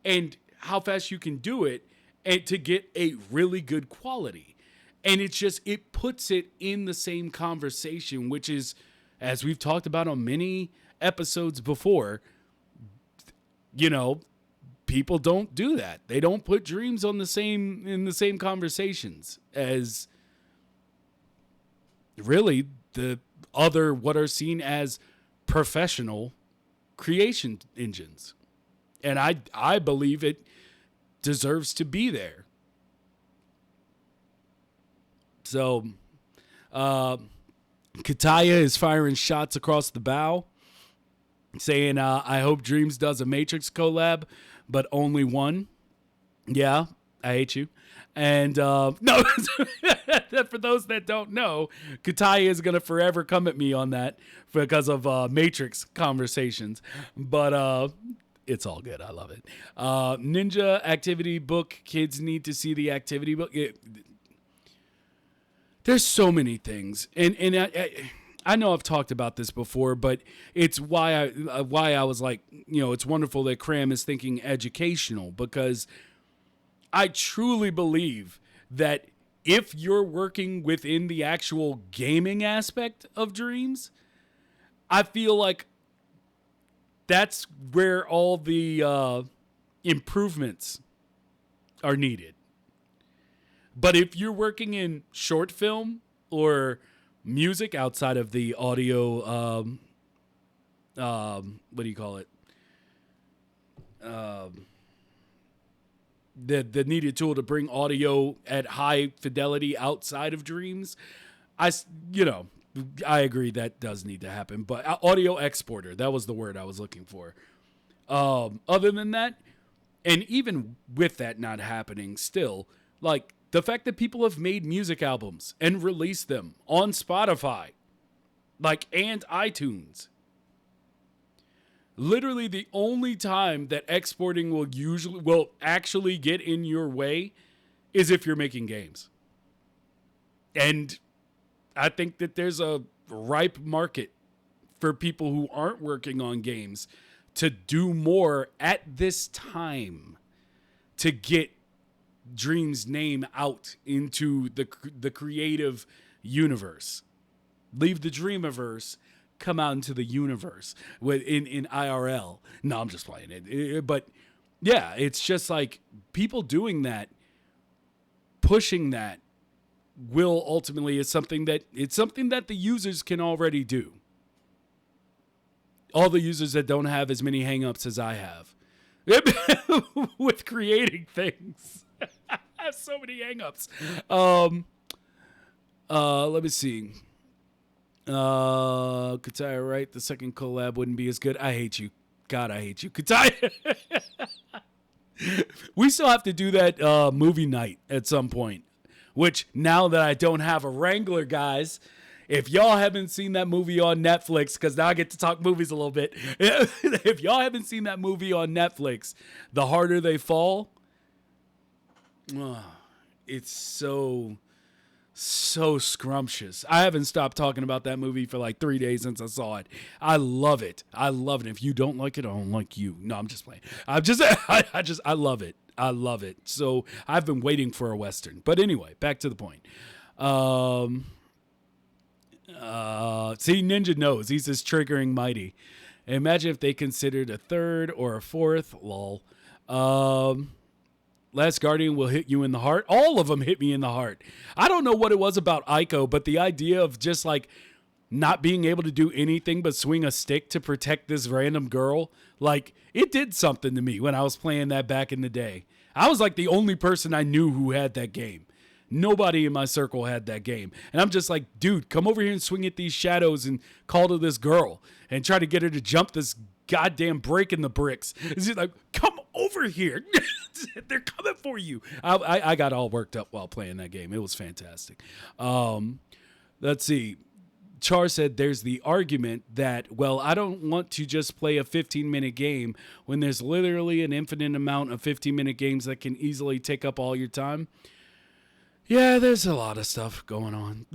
and how fast you can do it, and to get a really good quality. And it puts it in the same conversation, which is, as we've talked about on many episodes before, people don't do that. They don't put Dreams in the same conversations as really the other, what are seen as professional creation engines. And I believe it deserves to be there. So, Kataya is firing shots across the bow, saying, I hope Dreams does a Matrix collab, but only one. Yeah, I hate you. And no, for those that don't know, Kataya is going to forever come at me on that because of Matrix conversations. But it's all good. I love it. Ninja activity book. Kids need to see the activity book. There's so many things. And I know I've talked about this before, but it's why I was like, it's wonderful that Kram is thinking educational, because I truly believe that if you're working within the actual gaming aspect of Dreams, I feel like that's where all the improvements are needed. But if you're working in short film or music outside of the audio, what do you call it? The needed tool to bring audio at high fidelity outside of Dreams, I agree that does need to happen. But audio exporter, that was the word I was looking for. Other than that, and even with that not happening, still, like, the fact that people have made music albums and released them on Spotify, like, and iTunes. Literally the only time that exporting will actually get in your way is if you're making games. And I think that there's a ripe market for people who aren't working on games to do more at this time to get Dream's name out into the creative universe. Leave the Dreamiverse, come out into the universe in IRL. No, I'm just playing it. But yeah, it's just like people doing that, pushing that will ultimately it's something that the users can already do. All the users that don't have as many hangups as I have with creating things. I have so many hangups. Let me see. Kataya, right? The second collab wouldn't be as good. I hate you. God, I hate you. Kataya. We still have to do that movie night at some point. Which, now that I don't have a Wrangler, guys, if y'all haven't seen that movie on Netflix, because now I get to talk movies a little bit. If y'all haven't seen that movie on Netflix, The Harder They Fall, it's so scrumptious. I haven't stopped talking about that movie for like 3 days since I saw it. I love it. I love it. If you don't like it, I don't like you. No, I'm just playing. I love it. I love it. So I've been waiting for a Western. But anyway, back to the point. See, Ninja knows. He says triggering mighty. Imagine if they considered a third or a fourth. Lol. Last Guardian will hit you in the heart. All of them hit me in the heart. I don't know what it was about Ico, but the idea of just like not being able to do anything but swing a stick to protect this random girl, like, it did something to me when I was playing that back in the day. I was like the only person I knew who had that game. Nobody in my circle had that game. And I'm just like, dude, come over here and swing at these shadows and call to this girl and try to get her to jump this goddamn break in the bricks. It's just like, come over here. They're coming for you. I got all worked up while playing that game. It was fantastic. Let's see. Char said there's the argument that, well, I don't want to just play a 15-minute game when there's literally an infinite amount of 15-minute games that can easily take up all your time. Yeah, there's a lot of stuff going on.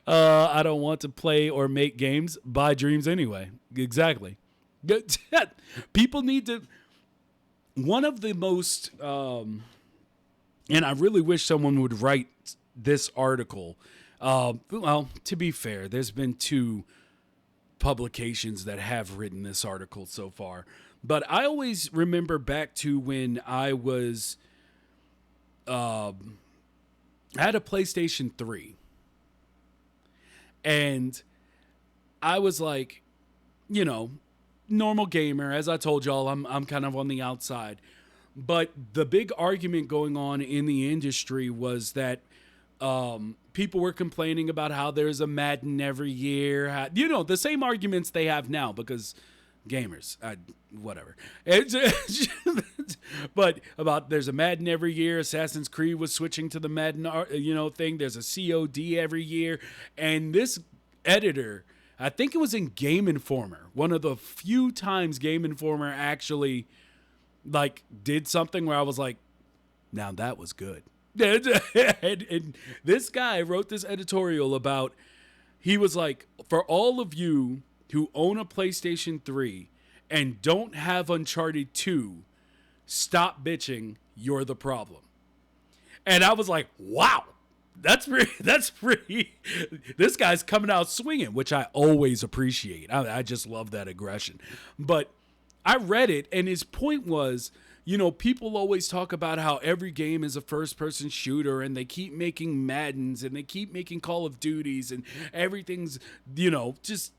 I don't want to play or make games. Buy Dreams anyway. Exactly. People need to... One of the most... and I really wish someone would write this article. Well, to be fair, there's been 2 publications that have written this article so far. But I always remember back to when I was... I had a PlayStation 3. And I was like, normal gamer. As I told y'all, I'm kind of on the outside. But the big argument going on in the industry was that people were complaining about how there's a Madden every year. The same arguments they have now because gamers, whatever. But about there's a Madden every year. Assassin's Creed was switching to the Madden, thing. There's a COD every year. And this editor, I think it was in Game Informer, one of the few times Game Informer actually did something where I was like, now that was good. And this guy wrote this editorial about, he was like, for all of you who own a PlayStation 3 and don't have Uncharted 2, stop bitching, you're the problem. And I was like, wow, that's pretty, this guy's coming out swinging, which I always appreciate. I just love that aggression. But I read it, and his point was, you know, people always talk about how every game is a first person shooter, and they keep making Maddens and they keep making Call of Duties, and everything's, you know, just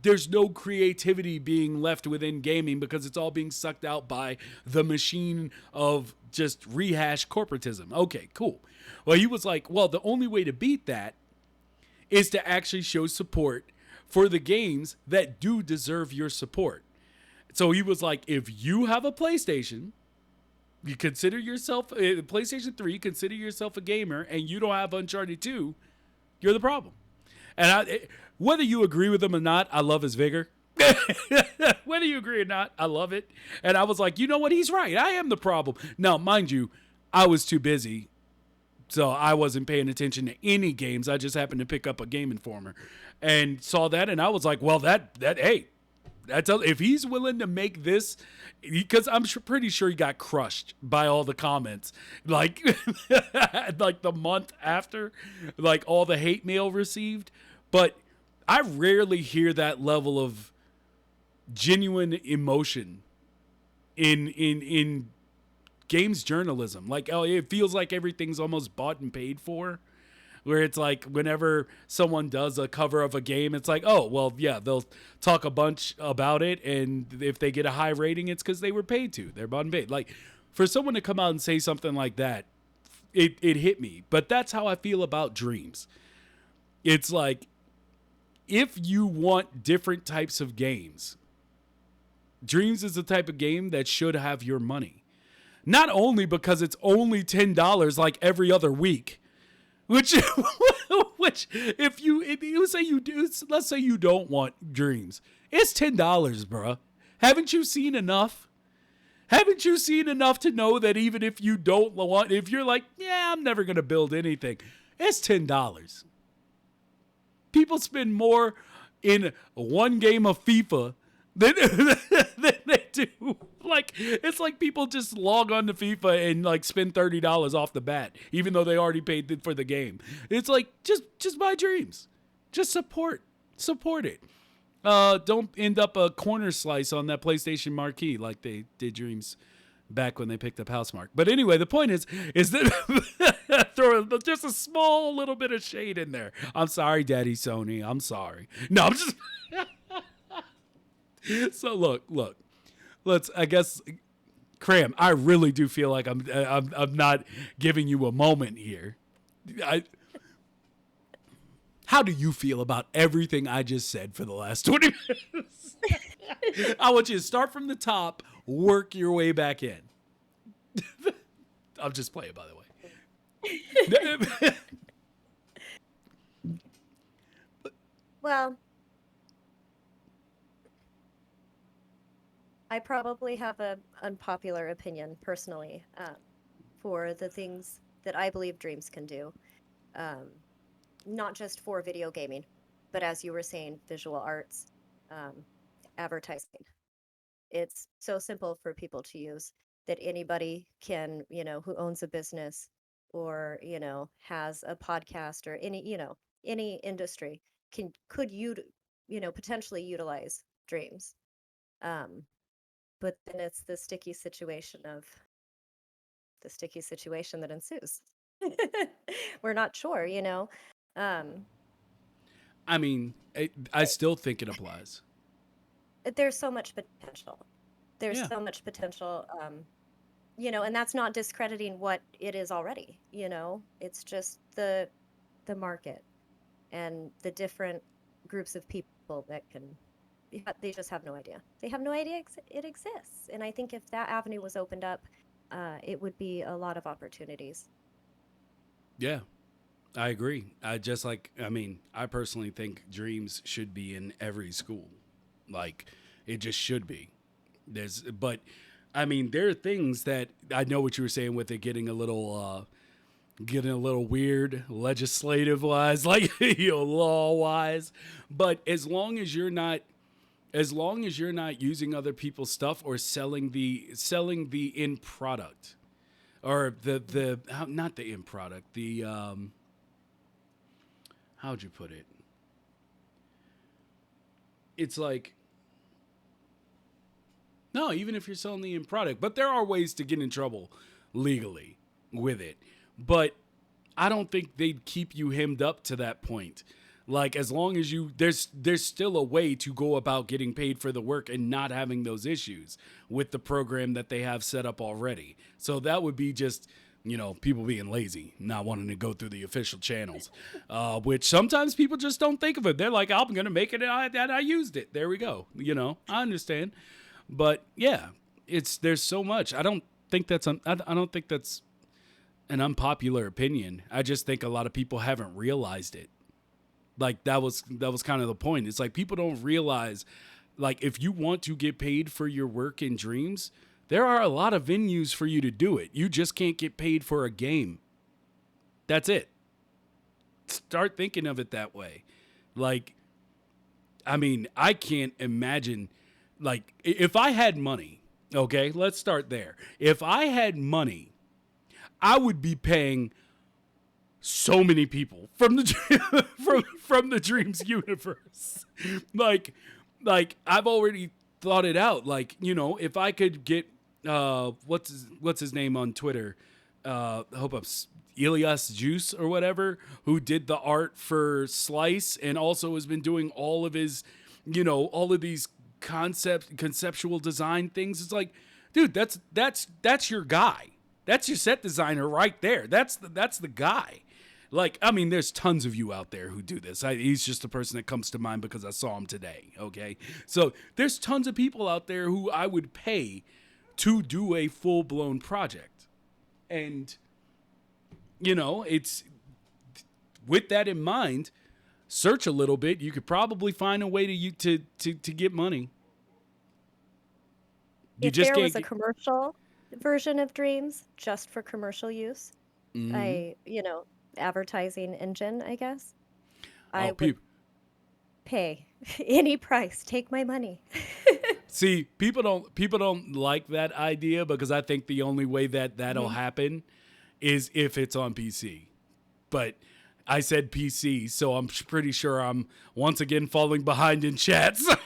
there's no creativity being left within gaming because it's all being sucked out by the machine of just rehash corporatism. Okay, cool. Well, he was like, well, the only way to beat that is to actually show support for the games that do deserve your support. So he was like, if you have a PlayStation, you consider yourself PlayStation 3, consider yourself a gamer, and you don't have Uncharted 2, you're the problem. And whether you agree with him or not, I love his vigor. Whether you agree or not, I love it. And I was like, you know what? He's right. I am the problem. Now, mind you, I was too busy, so I wasn't paying attention to any games. I just happened to pick up a Game Informer and saw that, and I was like, well, hey, if he's willing to make this, because I'm pretty sure he got crushed by all the comments, like like the month after, like all the hate mail received. But I rarely hear that level of genuine emotion in games journalism. Like, oh, it feels like everything's almost bought and paid for, where it's like whenever someone does a cover of a game, it's like, oh, well, yeah, they'll talk a bunch about it, and if they get a high rating, it's because they were paid to. They're bought and paid. Like, for someone to come out and say something like that, it hit me. But that's how I feel about Dreams. It's like, if you want different types of games, Dreams is the type of game that should have your money. Not only because it's only $10 like every other week, which if you say you do, let's say you don't want Dreams, it's $10, bruh. Haven't you seen enough? Haven't you seen enough to know that even if you don't want, if you're like, yeah, I'm never gonna build anything, it's $10. People spend more in one game of FIFA than, than they do. Like, it's like people just log on to FIFA and like spend $30 off the bat, even though they already paid for the game. It's like, just buy Dreams. Just support it. Don't end up a corner slice on that PlayStation marquee like they did Dreams back when they picked up Housemarque. But anyway, the point is that throw just a small little bit of shade in there. I'm sorry, Daddy Sony. I'm sorry. No, I'm just. So look. Let's. I guess, Kram. I really do feel like I'm not giving you a moment here. How do you feel about everything I just said for the last 20 minutes? I want you to start from the top, work your way back in. I'm just playing, by the way. Well, I probably have an unpopular opinion personally, for the things that I believe Dreams can do. Um, Not just for video gaming, but as you were saying, visual arts, um, advertising. It's so simple for people to use that anybody can, who owns a business or, has a podcast or any industry could potentially utilize Dreams. Um, but then it's the sticky situation that ensues. We're not sure. Um, I mean, I still think it applies. there's so much potential. There's Yeah. so much potential, and that's not discrediting what it is already. It's just the market and the different groups of people that can. They just have no idea. They have no idea it exists. And I think if that avenue was opened up, it would be a lot of opportunities. Yeah. I agree. I personally think Dreams should be in every school. Like, it just should be. But there are things that I know what you were saying with it getting a little weird, legislative wise, like law wise. But as long as you're not using other people's stuff or selling the end product, or not the end product, the how'd you put it? It's like No, even if you're selling the end product. But there are ways to get in trouble legally with it. But I don't think they'd keep you hemmed up to that point. Like, as long as there's still a way to go about getting paid for the work and not having those issues with the program that they have set up already. So that would be just, people being lazy, not wanting to go through the official channels, which sometimes people just don't think of it. They're like, I'm going to make it and I used it. There we go. I understand. But yeah, there's so much. I don't think that's an unpopular opinion. I just think a lot of people haven't realized it. Like that was kind of the point. It's like people don't realize, like, if you want to get paid for your work in dreams, there are a lot of venues for you to do it. You just can't get paid for a game. That's it. Start thinking of it that way. Like, I mean, I can't imagine, like, if I had money, okay, let's start there. If I had money, I would be paying so many people from the from the Dreams universe. like I've already thought it out. Like, if I could get what's his name on Twitter? I hope I'm Elias Juice or whatever, who did the art for Slice and also has been doing all of his, all of these conceptual design things. It's like, dude, that's your guy. That's your set designer right there. That's the guy. Like, I mean, there's tons of you out there who do this. He's just the person that comes to mind because I saw him today, okay? So there's tons of people out there who I would pay to do a full-blown project. And, it's with that in mind, search a little bit. You could probably find a way to get money. If there was a commercial version of Dreams just for commercial use, advertising engine, I guess, I would pay any price. Take my money. See, people don't like that idea because I think the only way that'll happen is if it's on PC. But I said PC, so I'm pretty sure I'm once again falling behind in chat. So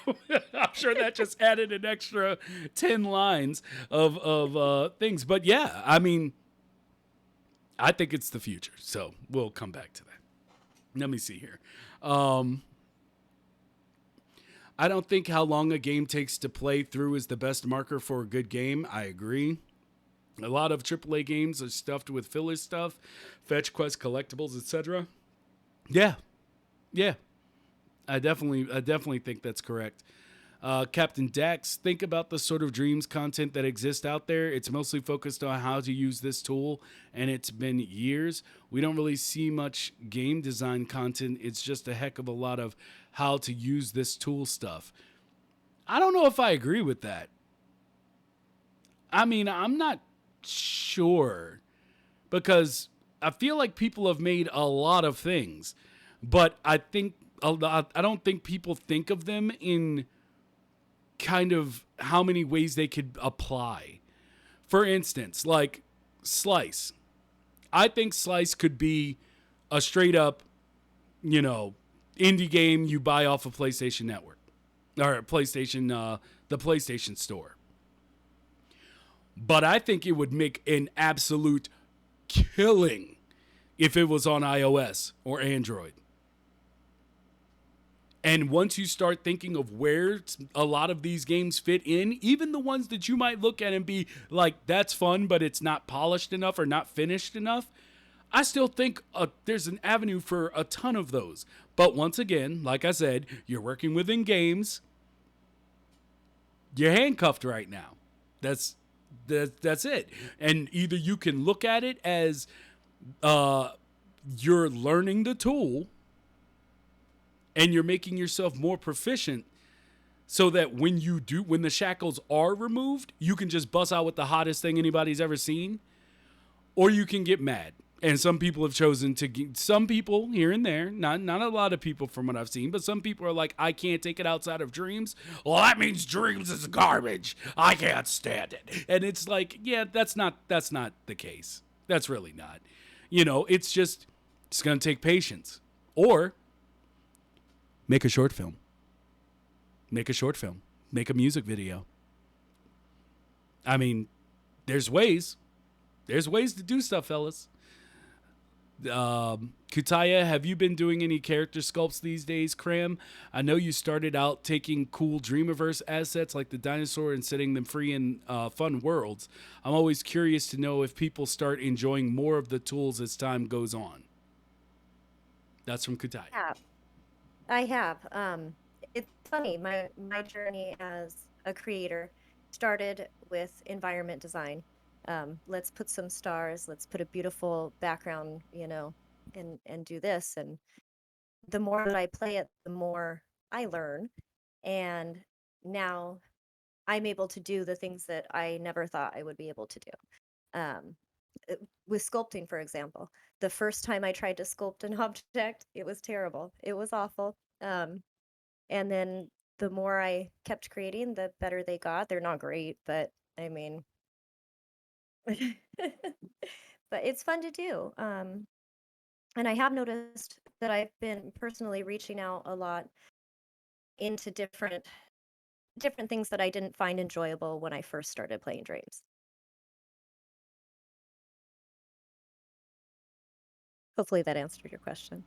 I'm sure that just added an extra 10 lines of things. But yeah, I mean, I think it's the future. So we'll come back to that. Let me see here. I don't think how long a game takes to play through is the best marker for a good game. I agree. A lot of AAA games are stuffed with filler stuff, fetch quests, collectibles, etc. Yeah. I definitely think that's correct. Captain Dax, think about the sort of Dreams content that exists out there. It's mostly focused on how to use this tool, and it's been years. We don't really see much game design content. It's just a heck of a lot of how to use this tool stuff. I don't know if I agree with that. I mean, I'm not sure, because I feel like people have made a lot of things, but I don't think people think of them in kind of how many ways they could apply. For instance, like Slice. I think Slice could be a straight up, indie game you buy off of PlayStation Network or PlayStation, the PlayStation Store. But I think it would make an absolute killing if it was on iOS or Android. And once you start thinking of where a lot of these games fit in, even the ones that you might look at and be like, that's fun, but it's not polished enough or not finished enough, I still think there's an avenue for a ton of those. But once again, like I said, you're working within games. You're handcuffed right now. That's it. And either you can look at it as you're learning the tool and you're making yourself more proficient so that when the shackles are removed, you can just bust out with the hottest thing anybody's ever seen, or you can get mad. And some people have chosen some people here and there, not a lot of people from what I've seen, but some people are like, I can't take it outside of Dreams. Well, that means Dreams is garbage. I can't stand it. And it's like, yeah, that's not the case. That's really not. It's going to take patience. Or make a short film. Make a music video. I mean, there's ways. There's ways to do stuff, fellas. Kutaya, have you been doing any character sculpts these days, Kram? I know you started out taking cool Dreamiverse assets like the dinosaur and setting them free in fun worlds. I'm always curious to know if people start enjoying more of the tools as time goes on. That's from Kutaya. Yeah, I have. It's funny. My journey as a creator started with environment design. Let's put some stars. Let's put a beautiful background, and do this. And the more that I play it, the more I learn. And now I'm able to do the things that I never thought I would be able to do. Um, with sculpting, for example, the first time I tried to sculpt an object, it was terrible. It was awful. And then the more I kept creating, the better they got. They're not great, but I mean, but it's fun to do. And I have noticed that I've been personally reaching out a lot into different things that I didn't find enjoyable when I first started playing Dreams. Hopefully that answered your question.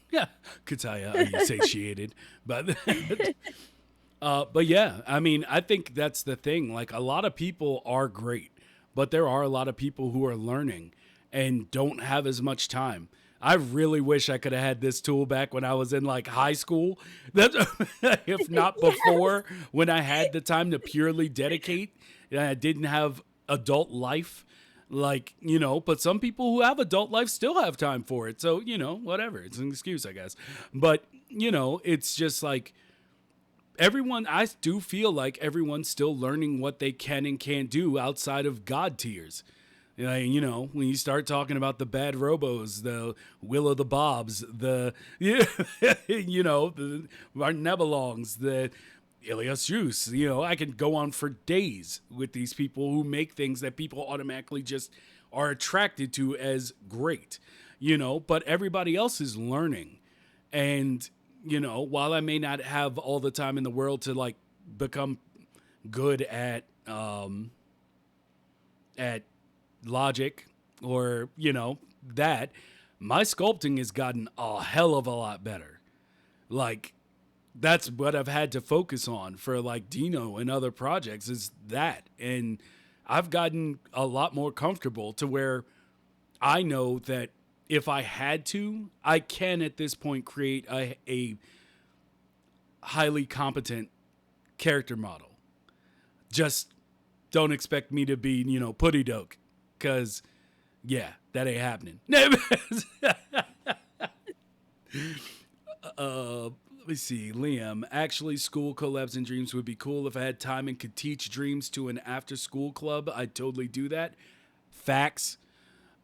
Yeah, Kutaya, are you satiated? But yeah, I mean, I think that's the thing. Like, a lot of people are great, but there are a lot of people who are learning and don't have as much time. I really wish I could have had this tool back when I was in like high school. That, if not Yes. before, when I had the time to purely dedicate, and I didn't have adult life. Like, but some people who have adult life still have time for it. So, whatever. It's an excuse, I guess. But, it's just like everyone, I do feel like everyone's still learning what they can and can't do outside of God tiers. When you start talking about the bad robos, the Will of the Bobs, the the Martin Nebelongs, the Ilias Juice, I can go on for days with these people who make things that people automatically just are attracted to as great, but everybody else is learning. And, while I may not have all the time in the world to like become good at logic or, that, my sculpting has gotten a hell of a lot better. Like, that's what I've had to focus on for like Dino and other projects is that. And I've gotten a lot more comfortable to where I know that if I had to, I can at this point create a highly competent character model. Just don't expect me to be, putty doke. Because, yeah, that ain't happening. Let me see. Liam, actually, school collabs and dreams would be cool. If I had time and could teach dreams to an after school club, I'd totally do that. Facts.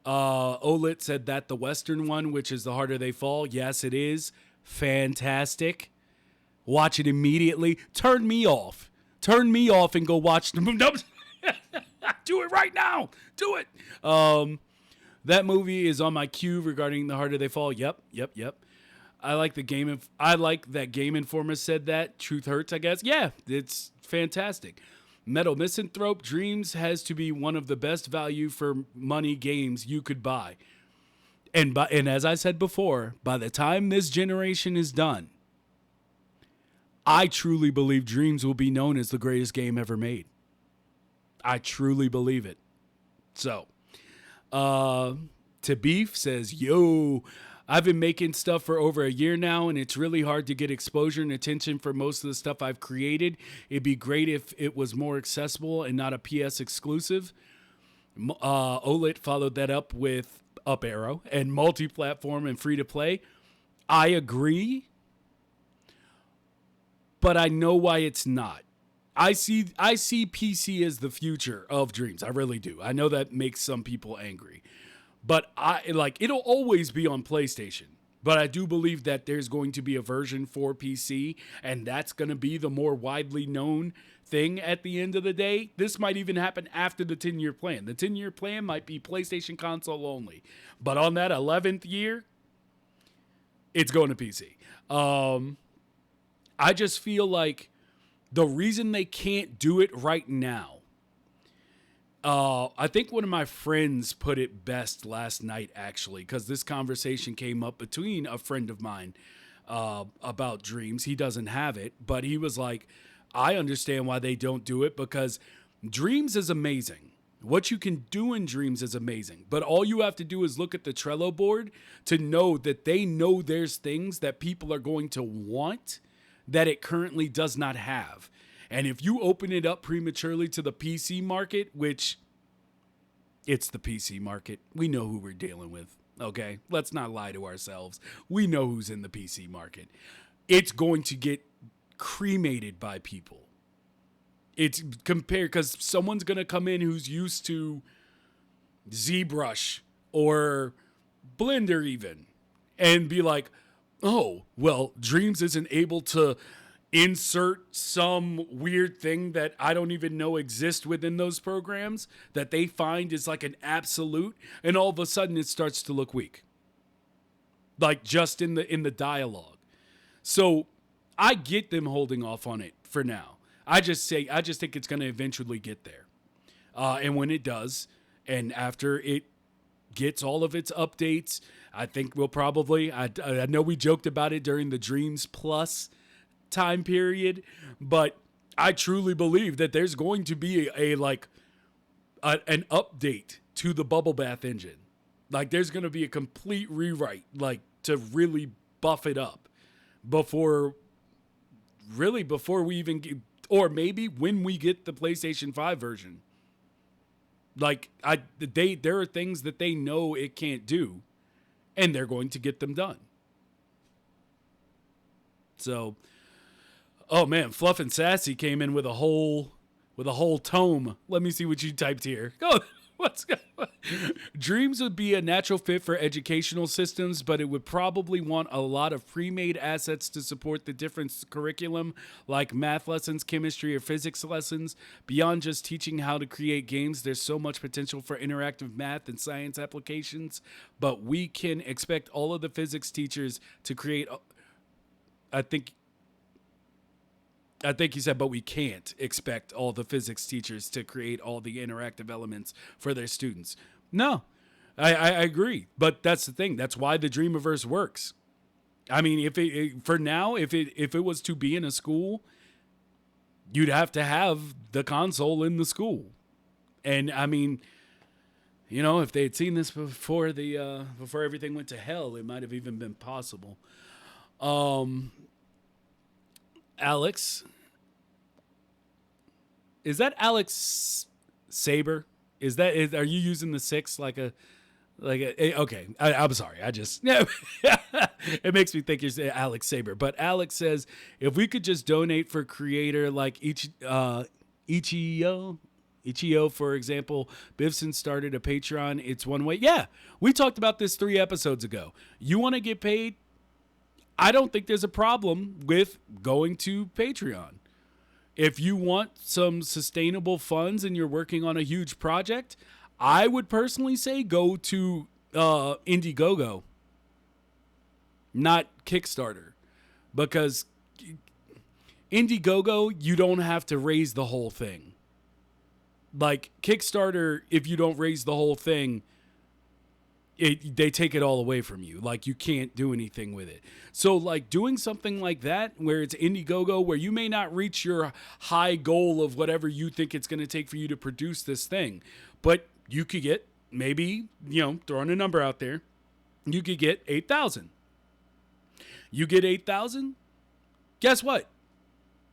Olit said that the Western one, which is The Harder They Fall. Yes, it is. Fantastic. Watch it immediately. Turn me off. Turn me off and go watch the movie. No. Do it right now. Do it. That movie is on my queue regarding The Harder They Fall. Yep. I like the game. I like that Game Informer said that. Truth hurts, I guess. Yeah, it's fantastic. Metal Misanthrope Dreams has to be one of the best value for money games you could buy. And as I said before, by the time this generation is done, I truly believe Dreams will be known as the greatest game ever made. I truly believe it. So, to Beef says, yo, I've been making stuff for over a year now, and it's really hard to get exposure and attention for most of the stuff I've created. It'd be great if it was more accessible and not a PS exclusive. OLED followed that up with Up Arrow and multi-platform and free-to-play. I agree, but I know why it's not. I see PC as the future of Dreams. I really do. I know that makes some people angry. But it'll always be on PlayStation. But I do believe that there's going to be a version for PC, and that's going to be the more widely known thing at the end of the day. This might even happen after the 10-year plan. The 10-year plan might be PlayStation console only. But on that 11th year, it's going to PC. I just feel like the reason they can't do it right now I think one of my friends put it best last night, actually, because this conversation came up between a friend of mine about dreams. He doesn't have it, but he was like, I understand why they don't do it because dreams is amazing. What you can do in dreams is amazing, but all you have to do is look at the Trello board to know that they know there's things that people are going to want that it currently does not have. And if you open it up prematurely to the PC market, which it's the PC market, we know who we're dealing with. Okay, let's not lie to ourselves. We know who's in the PC market. It's going to get cremated by people. It's compared because someone's going to come in who's used to ZBrush or Blender even and be like, oh, well, Dreams isn't able to insert some weird thing that I don't even know exists within those programs that they find is like an absolute, and all of a sudden it starts to look weak. Like just in the dialogue. So I get them holding off on it for now. I just think it's going to eventually get there. And when it does, and after it gets all of its updates, I think we'll probably, I know we joked about it during the Dreams Plus time period, but I truly believe that there's going to be an update to the Bubble Bath engine. Like there's going to be a complete rewrite, like to really buff it up before we even get, or maybe when we get the PlayStation 5 version. Like there are things that they know it can't do, and they're going to get them done. So, oh man, Fluff and Sassy came in with a whole tome. Let me see what you typed here. Go. What's going on? Dreams would be a natural fit for educational systems, but it would probably want a lot of pre-made assets to support the different curriculum, like math lessons, chemistry, or physics lessons. Beyond just teaching how to create games, there's so much potential for interactive math and science applications, but we can expect all of the physics teachers to create... I think he said, but we can't expect all the physics teachers to create all the interactive elements for their students. No, I agree. But that's the thing. That's why the Dreamiverse works. I mean, if it was to be in a school, you'd have to have the console in the school. And I mean, you know, if they had seen this before everything went to hell, it might have even been possible. Alex. Is that Alex Saber? Are you using the 6 okay. I'm sorry. It makes me think you're Alex Saber. But Alex says, if we could just donate for creator like Ichio, for example, Bivson started a Patreon. It's one way. Yeah, we talked about this 3 episodes ago. You want to get paid? I don't think there's a problem with going to Patreon. If you want some sustainable funds and you're working on a huge project, I would personally say go to Indiegogo, not Kickstarter. Because Indiegogo, you don't have to raise the whole thing. Like Kickstarter, if you don't raise the whole thing, they take it all away from you. Like you can't do anything with it. So like doing something like that where it's Indiegogo, where you may not reach your high goal of whatever you think it's going to take for you to produce this thing, but you could get maybe, throwing a number out there, you could get 8,000. You get 8,000. Guess what?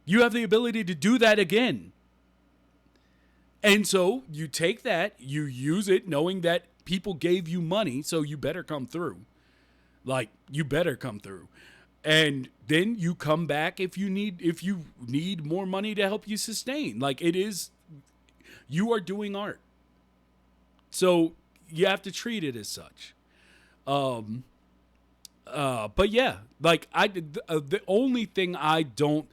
You have the ability to do that again. And so you take that, you use it knowing that people gave you money, so you better come through. Like, you better come through. And then you come back if you need more money to help you sustain. Like, you are doing art. So you have to treat it as such. But yeah, like the only thing I don't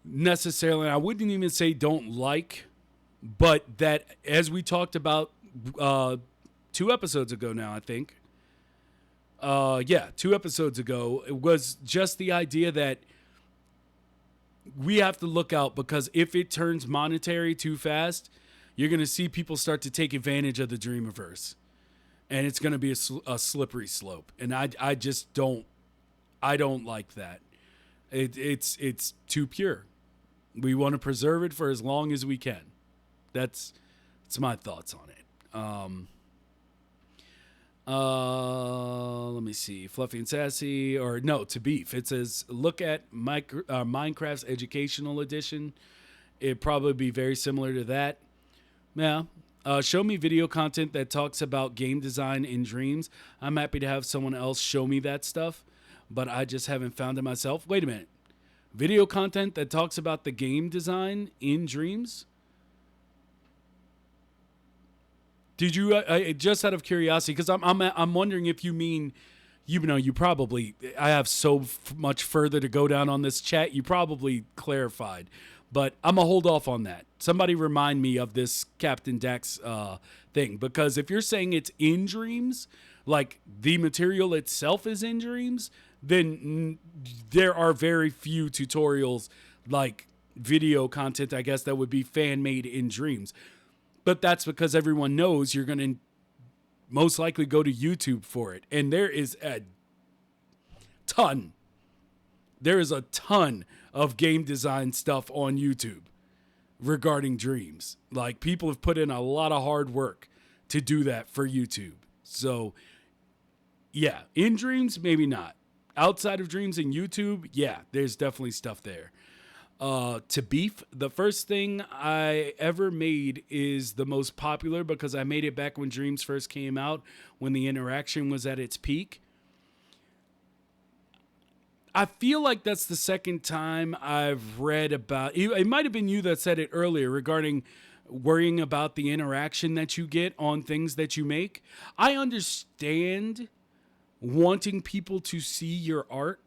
necessarily, I wouldn't even say don't like, but that as we talked about 2 episodes ago now, I think. 2 episodes ago, it was just the idea that we have to look out, because if it turns monetary too fast, you're going to see people start to take advantage of the Dreamiverse. And it's going to be a slippery slope. And I just don't, I don't like that. It's too pure. We want to preserve it for as long as we can. That's my thoughts on it. Let me see. Fluffy and Sassy, or no, to Beef. It says, look at Minecraft's educational edition. It'd probably be very similar to that. Yeah. Show me video content that talks about game design in dreams. I'm happy to have someone else show me that stuff, but I just haven't found it myself. Wait a minute. Video content that talks about the game design in dreams? Did you just out of curiosity? Because I'm wondering if you mean, you probably, I have so much further to go down on this chat. You probably clarified, but I'm gonna hold off on that. Somebody remind me of this Captain Dax thing, because if you're saying it's in dreams, like the material itself is in dreams, then there are very few tutorials like video content, I guess, that would be fan made in dreams. But that's because everyone knows you're going to most likely go to YouTube for it. And there is a ton. There is a ton of game design stuff on YouTube regarding dreams. Like, people have put in a lot of hard work to do that for YouTube. So, yeah, in dreams, maybe not. Outside of dreams and YouTube, yeah, there's definitely stuff there. To Beef, the first thing I ever made is the most popular because I made it back when Dreams first came out, when the interaction was at its peak. I feel like that's the second time I've read about it. Might have been you that said it earlier regarding worrying about the interaction that you get on things that you make. I understand wanting people to see your art,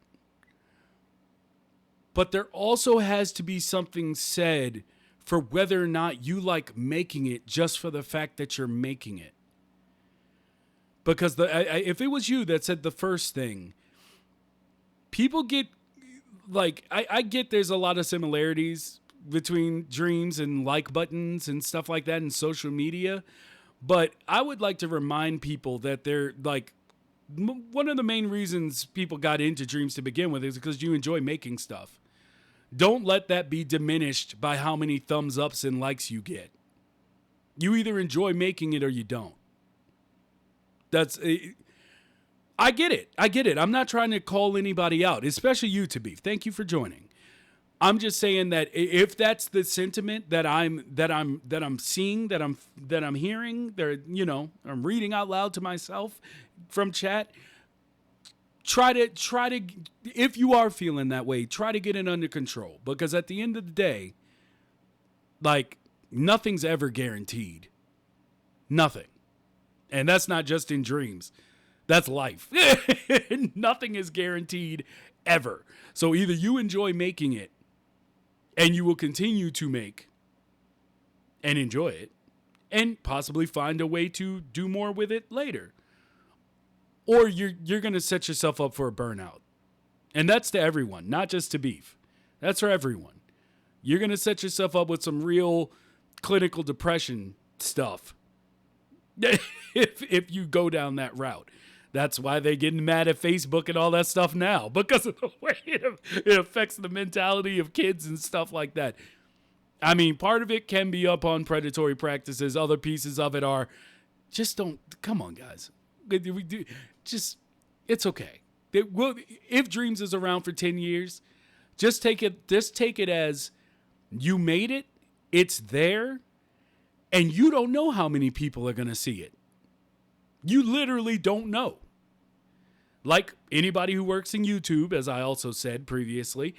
but there also has to be something said for whether or not you like making it just for the fact that you're making it. Because if it was you that said the first thing, people get, like, I get there's a lot of similarities between dreams and like buttons and stuff like that in social media. But I would like to remind people that they're like, one of the main reasons people got into dreams to begin with is because you enjoy making stuff. Don't let that be diminished by how many thumbs ups and likes you get. You either enjoy making it or you don't. I get it. I'm not trying to call anybody out, especially you, to Beef. Thank you for joining. I'm just saying that if that's the sentiment that I'm seeing, that I'm hearing, I'm reading out loud to myself from chat. Try to, if you are feeling that way, try to get it under control. Because at the end of the day, like, nothing's ever guaranteed. Nothing. And that's not just in dreams. That's life. Nothing is guaranteed ever. So either you enjoy making it, and you will continue to make and enjoy it, and possibly find a way to do more with it later. Or you're going to set yourself up for a burnout. And that's to everyone, not just to Beef. That's for everyone. You're going to set yourself up with some real clinical depression stuff if you go down that route. That's why they're getting mad at Facebook and all that stuff now, because of the way it affects the mentality of kids and stuff like that. I mean, part of it can be up on predatory practices. Other pieces of it are just don't. Come on, guys. It's okay. If Dreams is around for 10 years, just take it as you made it. It's there, and you don't know how many people are going to see it. You literally don't know. Like anybody who works in YouTube, as I also said previously,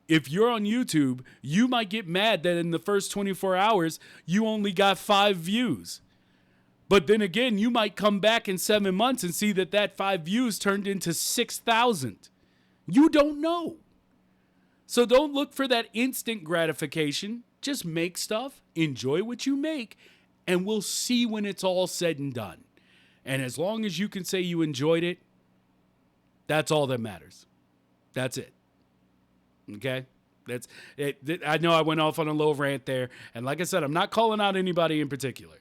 if you're on YouTube, you might get mad that in the first 24 hours, you only got 5 views. But then again, you might come back in 7 months and see that 5 views turned into 6,000. You don't know. So don't look for that instant gratification. Just make stuff, enjoy what you make, and we'll see when it's all said and done. And as long as you can say you enjoyed it, that's all that matters. That's it. Okay? That's it. I know I went off on a little rant there, and like I said, I'm not calling out anybody in particular.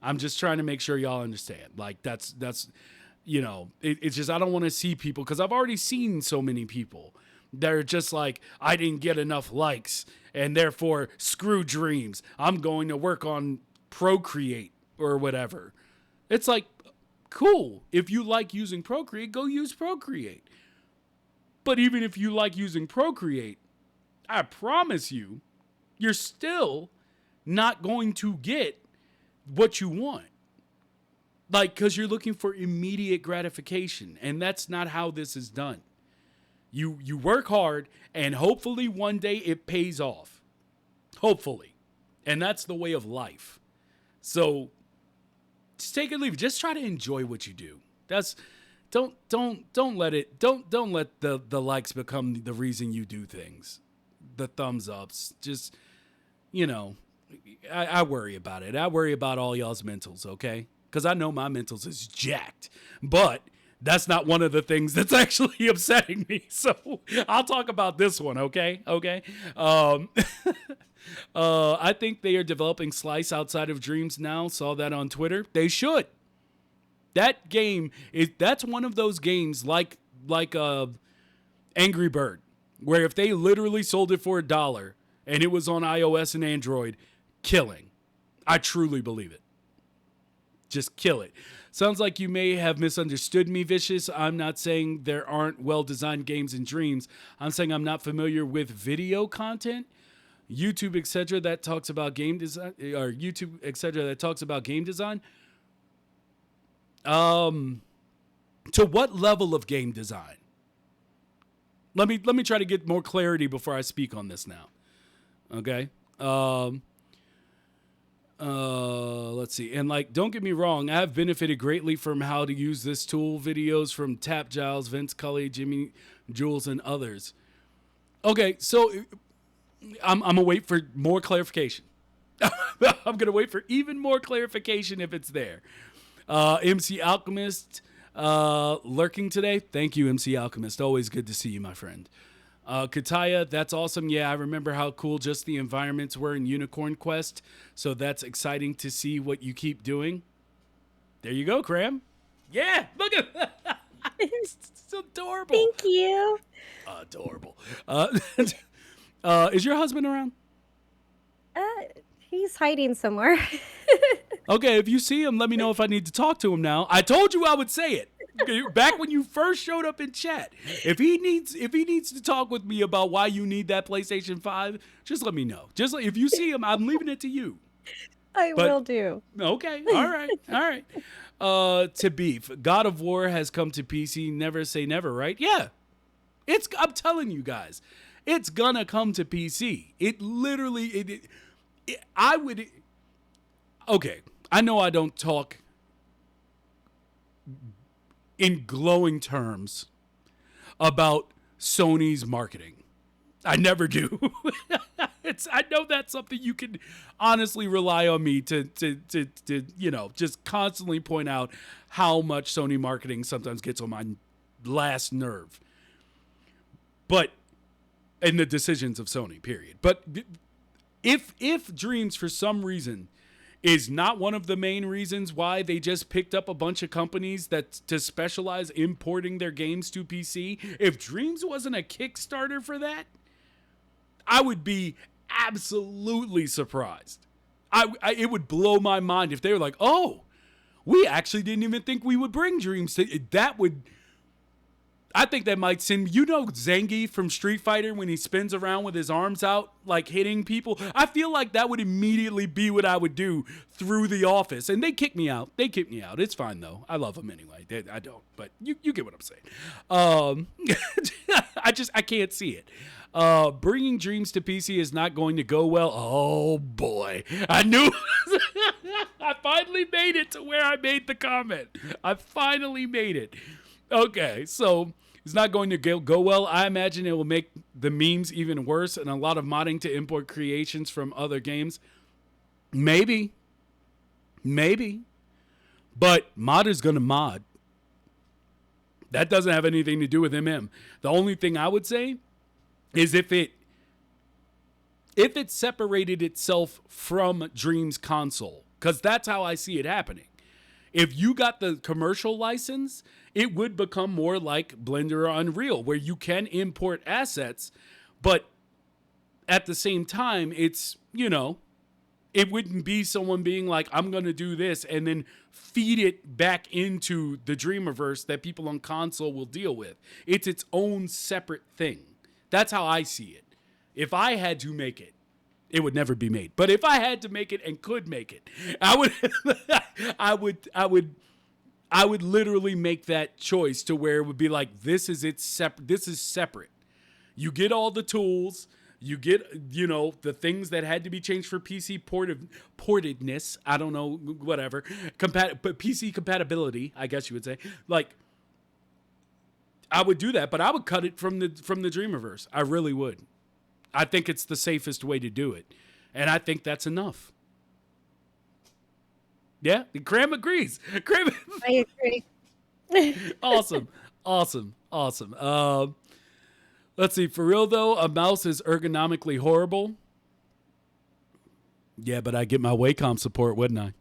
I'm just trying to make sure y'all understand. Like that's it's just I don't want to see people because I've already seen so many people that are just like I didn't get enough likes and therefore screw dreams. I'm going to work on Procreate or whatever. It's like cool. If you like using Procreate, go use Procreate. But even if you like using Procreate, I promise you, you're still not going to get what you want. Like, because you're looking for immediate gratification. And that's not how this is done. You work hard, and hopefully one day it pays off. Hopefully. And that's the way of life. So, just take it or leave it. Just try to enjoy what you do. Don't let the likes become the reason you do things. The thumbs ups. Just, I worry about it. I worry about all y'all's mentals, okay? Because I know my mentals is jacked. But that's not one of the things that's actually upsetting me. So I'll talk about this one, okay? Okay. I think they are developing Slice outside of Dreams now. Saw that on Twitter. They should. That game that's one of those games like Angry Bird, where if they literally sold it for $1 and it was on iOS and Android, killing. I truly believe it. Just kill it. Sounds like you may have misunderstood me, Vicious. I'm not saying there aren't well-designed games in Dreams. I'm saying I'm not familiar with video content, YouTube, etc. that talks about game design, or YouTube, etc. that talks about game design. To what level of game design? Let me try to get more clarity before I speak on this now. Okay. Let's see. And don't get me wrong, I've benefited greatly from how to use this tool. Videos from Tap Giles, Vince Cully, Jimmy Jules, and others. Okay, so I'm gonna wait for more clarification. I'm gonna wait for even more clarification if it's there. MC Alchemist lurking today. Thank you, MC Alchemist. Always good to see you, my friend. Kataya, that's awesome. Yeah, I remember how cool just the environments were in Unicorn Quest. So that's exciting to see what you keep doing. There you go, Kram. Yeah, look at that. It's adorable. Thank you. Adorable. Is your husband around? He's hiding somewhere. Okay, if you see him, let me know if I need to talk to him now. I told you I would say it. Back when you first showed up in chat. If he needs to talk with me about why you need that PlayStation 5, just let me know. If you see him, I'm leaving it to you. I will do. Okay. All right. To beef. God of War has come to PC. Never say never, right? Yeah. I'm telling you guys. It's gonna come to PC. It literally I would. Okay, I know I don't talk in glowing terms about Sony's marketing. I never do. I know that's something you can honestly rely on me to just constantly point out how much Sony marketing sometimes gets on my last nerve. But in the decisions of Sony, period. But if Dreams for some reason is not one of the main reasons why they just picked up a bunch of companies that to specialize importing their games to PC, if Dreams wasn't a Kickstarter for that, I would be absolutely surprised. It would blow my mind if they were like, oh, we actually didn't even think we would bring Dreams to that would. I think that might send, Zangief from Street Fighter when he spins around with his arms out, like hitting people. I feel like that would immediately be what I would do through the office. And they kick me out. It's fine, though. I love them anyway. I don't, but you get what I'm saying. I can't see it. Bringing Dreams to PC is not going to go well. Oh, boy. I knew. I finally made it to where I made the comment. I finally made it. Okay, so it's not going to go well. I imagine it will make the memes even worse and a lot of modding to import creations from other games. Maybe. But modder's going to mod. That doesn't have anything to do with MM. The only thing I would say is if it if it separated itself from Dream's console, because that's how I see it happening. If you got the commercial license, it would become more like Blender or Unreal, where you can import assets, but at the same time, it's, it wouldn't be someone being like, I'm going to do this and then feed it back into the Dreamiverse that people on console will deal with. It's its own separate thing. That's how I see it. If I had to make it, it would never be made. But if I had to make it and could make it, I would I would literally make that choice to where it would be like, this is separate. You get all the tools, you get, the things that had to be changed for PC portedness, I don't know, whatever, but PC compatibility, I guess you would say. Like, I would do that, but I would cut it from the Dreamiverse. I really would. I think it's the safest way to do it. And I think that's enough. Yeah, Kram agrees. I agree. Awesome. Let's see. For real, though, a mouse is ergonomically horrible. Yeah, but I get my Wacom support, wouldn't I?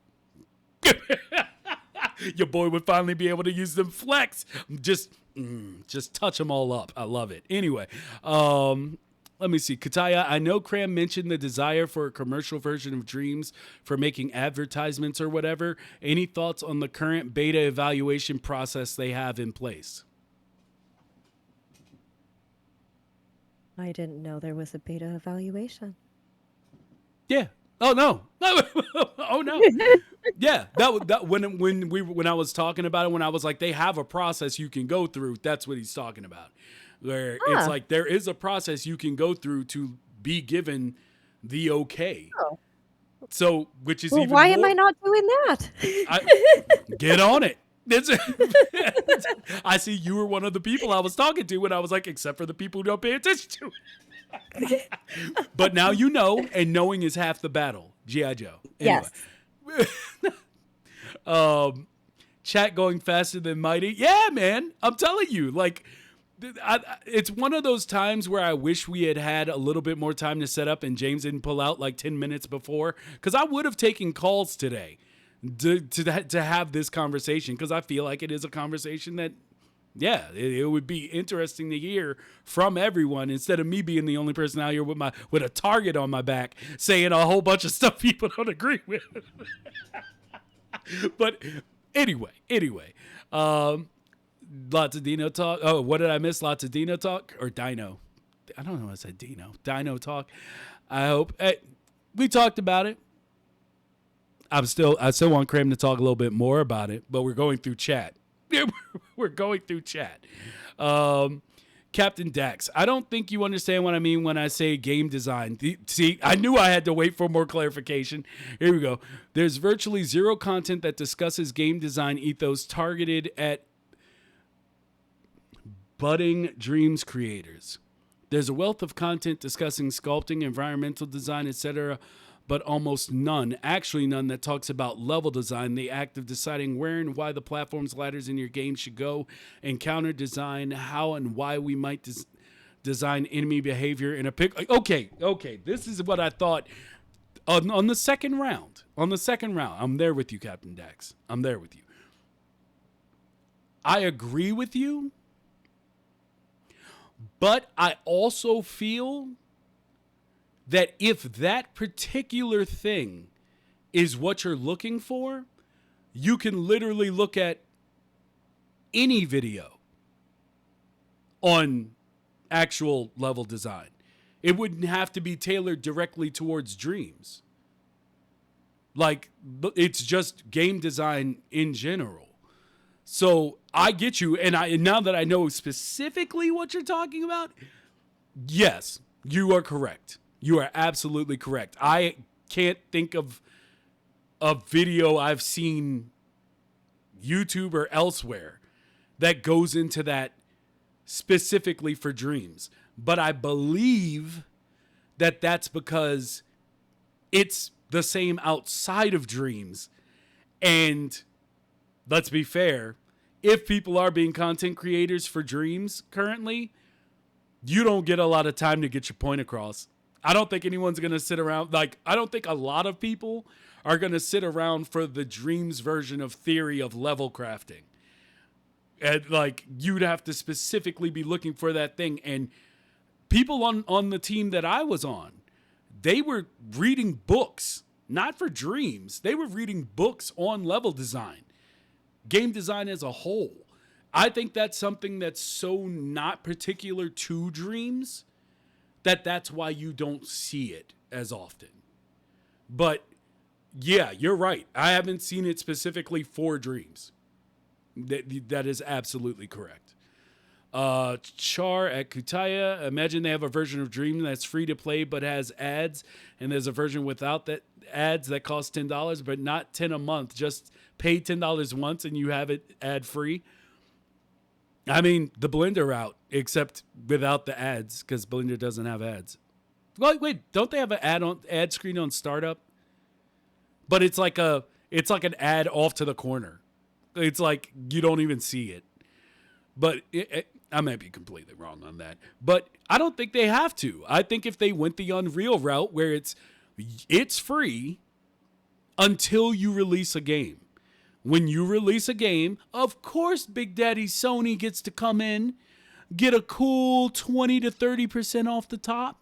Your boy would finally be able to use them flex. Just touch them all up. I love it. Anyway, let me see. Kataya, I know Kram mentioned the desire for a commercial version of Dreams for making advertisements or whatever. Any thoughts on the current beta evaluation process they have in place? I didn't know there was a beta evaluation. Yeah. Oh no. Oh no. Yeah. That when I was talking about it, when I was like, they have a process you can go through. That's what he's talking about. Where it's like there is a process you can go through to be given the okay. Oh. So, which is well, even why more, am I not doing that? Get on it. I see you were one of the people I was talking to when I was like, except for the people who don't pay attention to it. But now you know, and knowing is half the battle. G.I. Joe. Anyway. Yes. Chat going faster than mighty. Yeah, man. I'm telling you, like, it's one of those times where I wish we had a little bit more time to set up and James didn't pull out like 10 minutes before, because I would have taken calls today to have this conversation, because I feel like it is a conversation that, yeah, it would be interesting to hear from everyone instead of me being the only person out here with a target on my back saying a whole bunch of stuff people don't agree with. But anyway, lots of Dino talk. Oh, what did I miss? Lots of Dino talk or Dino? I don't know what I said. Dino talk. I hope we talked about it. I still want Kram to talk a little bit more about it, but we're going through chat. We're going through chat. Captain Dax, I don't think you understand what I mean when I say game design. See, I knew I had to wait for more clarification. Here we go. There's virtually zero content that discusses game design ethos targeted at budding Dreams creators. There's a wealth of content discussing sculpting, environmental design, etc., but almost none, actually none, that talks about level design, the act of deciding where and why the platforms, ladders in your game should go, encounter design, how and why we might design enemy behavior in a pick. Okay, this is what I thought on the second round. I'm there with you, Captain Dax. I'm there with you. I agree with you, but I also feel that if that particular thing is what you're looking for, you can literally look at any video on actual level design. It wouldn't have to be tailored directly towards Dreams. Like, it's just game design in general. So I get you, and now that I know specifically what you're talking about, yes, you are correct. You are absolutely correct. I can't think of a video I've seen YouTube or elsewhere that goes into that specifically for Dreams. But I believe that that's because it's the same outside of Dreams. And let's be fair, if people are being content creators for Dreams currently, you don't get a lot of time to get your point across. I don't think anyone's going to sit around. Like, I don't think a lot of people are going to sit around for the Dreams version of theory of level crafting. And, like, you'd have to specifically be looking for that thing. And people on the team that I was on, they were reading books, not for Dreams. They were reading books on level design, game design as a whole. I think that's something that's so not particular to Dreams that's why you don't see it as often. But yeah, you're right. I haven't seen it specifically for Dreams. That is absolutely correct. Char at Kutaya. Imagine they have a version of Dream that's free to play but has ads, and there's a version without that ads that costs $10, but not $10 a month. Just pay $10 once and you have it ad free. I mean, the Blender route, except without the ads, because Blender doesn't have ads. Wait, don't they have an ad screen on startup? But it's like an ad off to the corner. It's like you don't even see it. But I might be completely wrong on that. But I don't think they have to. I think if they went the Unreal route where it's free until you release a game. When you release a game, of course Big Daddy Sony gets to come in, get a cool 20 to 30% off the top,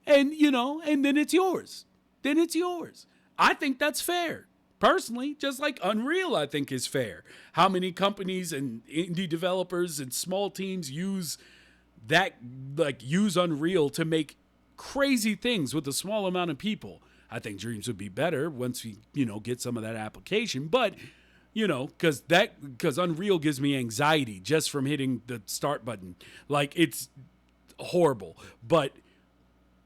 and and then it's yours. Then it's yours. I think that's fair. Personally, just like Unreal, I think is fair. How many companies and indie developers and small teams use Unreal to make crazy things with a small amount of people? I think Dreams would be better once we, get some of that application, but because Unreal gives me anxiety just from hitting the start button. Like, it's horrible, but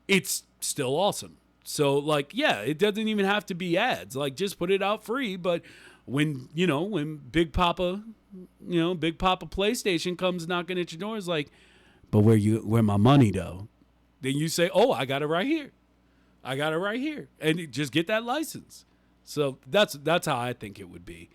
it's still awesome. So, like, yeah, it doesn't even have to be ads. Like, just put it out free. But when Big Papa PlayStation comes knocking at your door, it's like, but where my money though? Then you say, oh, I got it right here. And you just get that license. So that's how I think it would be.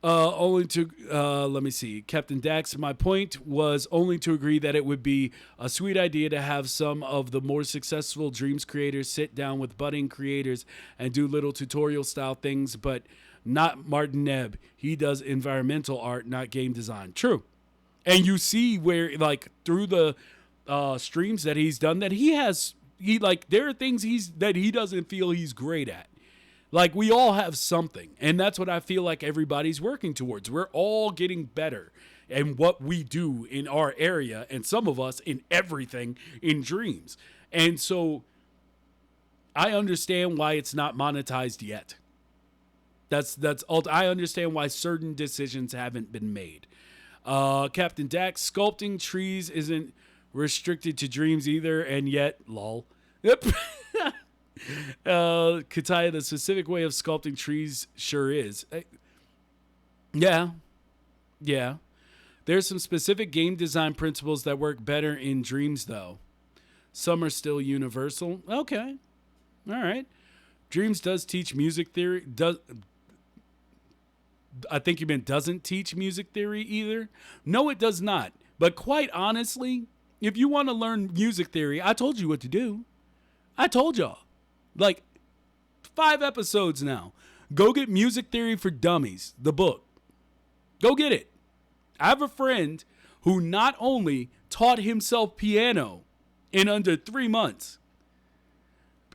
Let me see. Captain Dax, my point was only to agree that it would be a sweet idea to have some of the more successful Dreams creators sit down with budding creators and do little tutorial style things, but not Martin Nebb. He does environmental art, not game design. True. And you see where, like, through the streams that he's done, that there are things that he doesn't feel he's great at. Like, we all have something, and that's what I feel like everybody's working towards. We're all getting better in what we do in our area, and some of us in everything in Dreams. And so I understand why it's not monetized yet. I understand why certain decisions haven't been made. Captain Dax, sculpting trees isn't restricted to Dreams either, and yet, lol. Yep. Kataya, the specific way of sculpting trees sure is. Yeah. There's some specific game design principles that work better in Dreams, though. Some are still universal. Okay. All right. Dreams does teach music theory. I think you meant doesn't teach music theory either. No, it does not. But quite honestly, if you want to learn music theory, I told you what to do. I told y'all. Like 5 episodes now. Go get Music Theory for Dummies, the book. Go get it. I have a friend who not only taught himself piano in under 3 months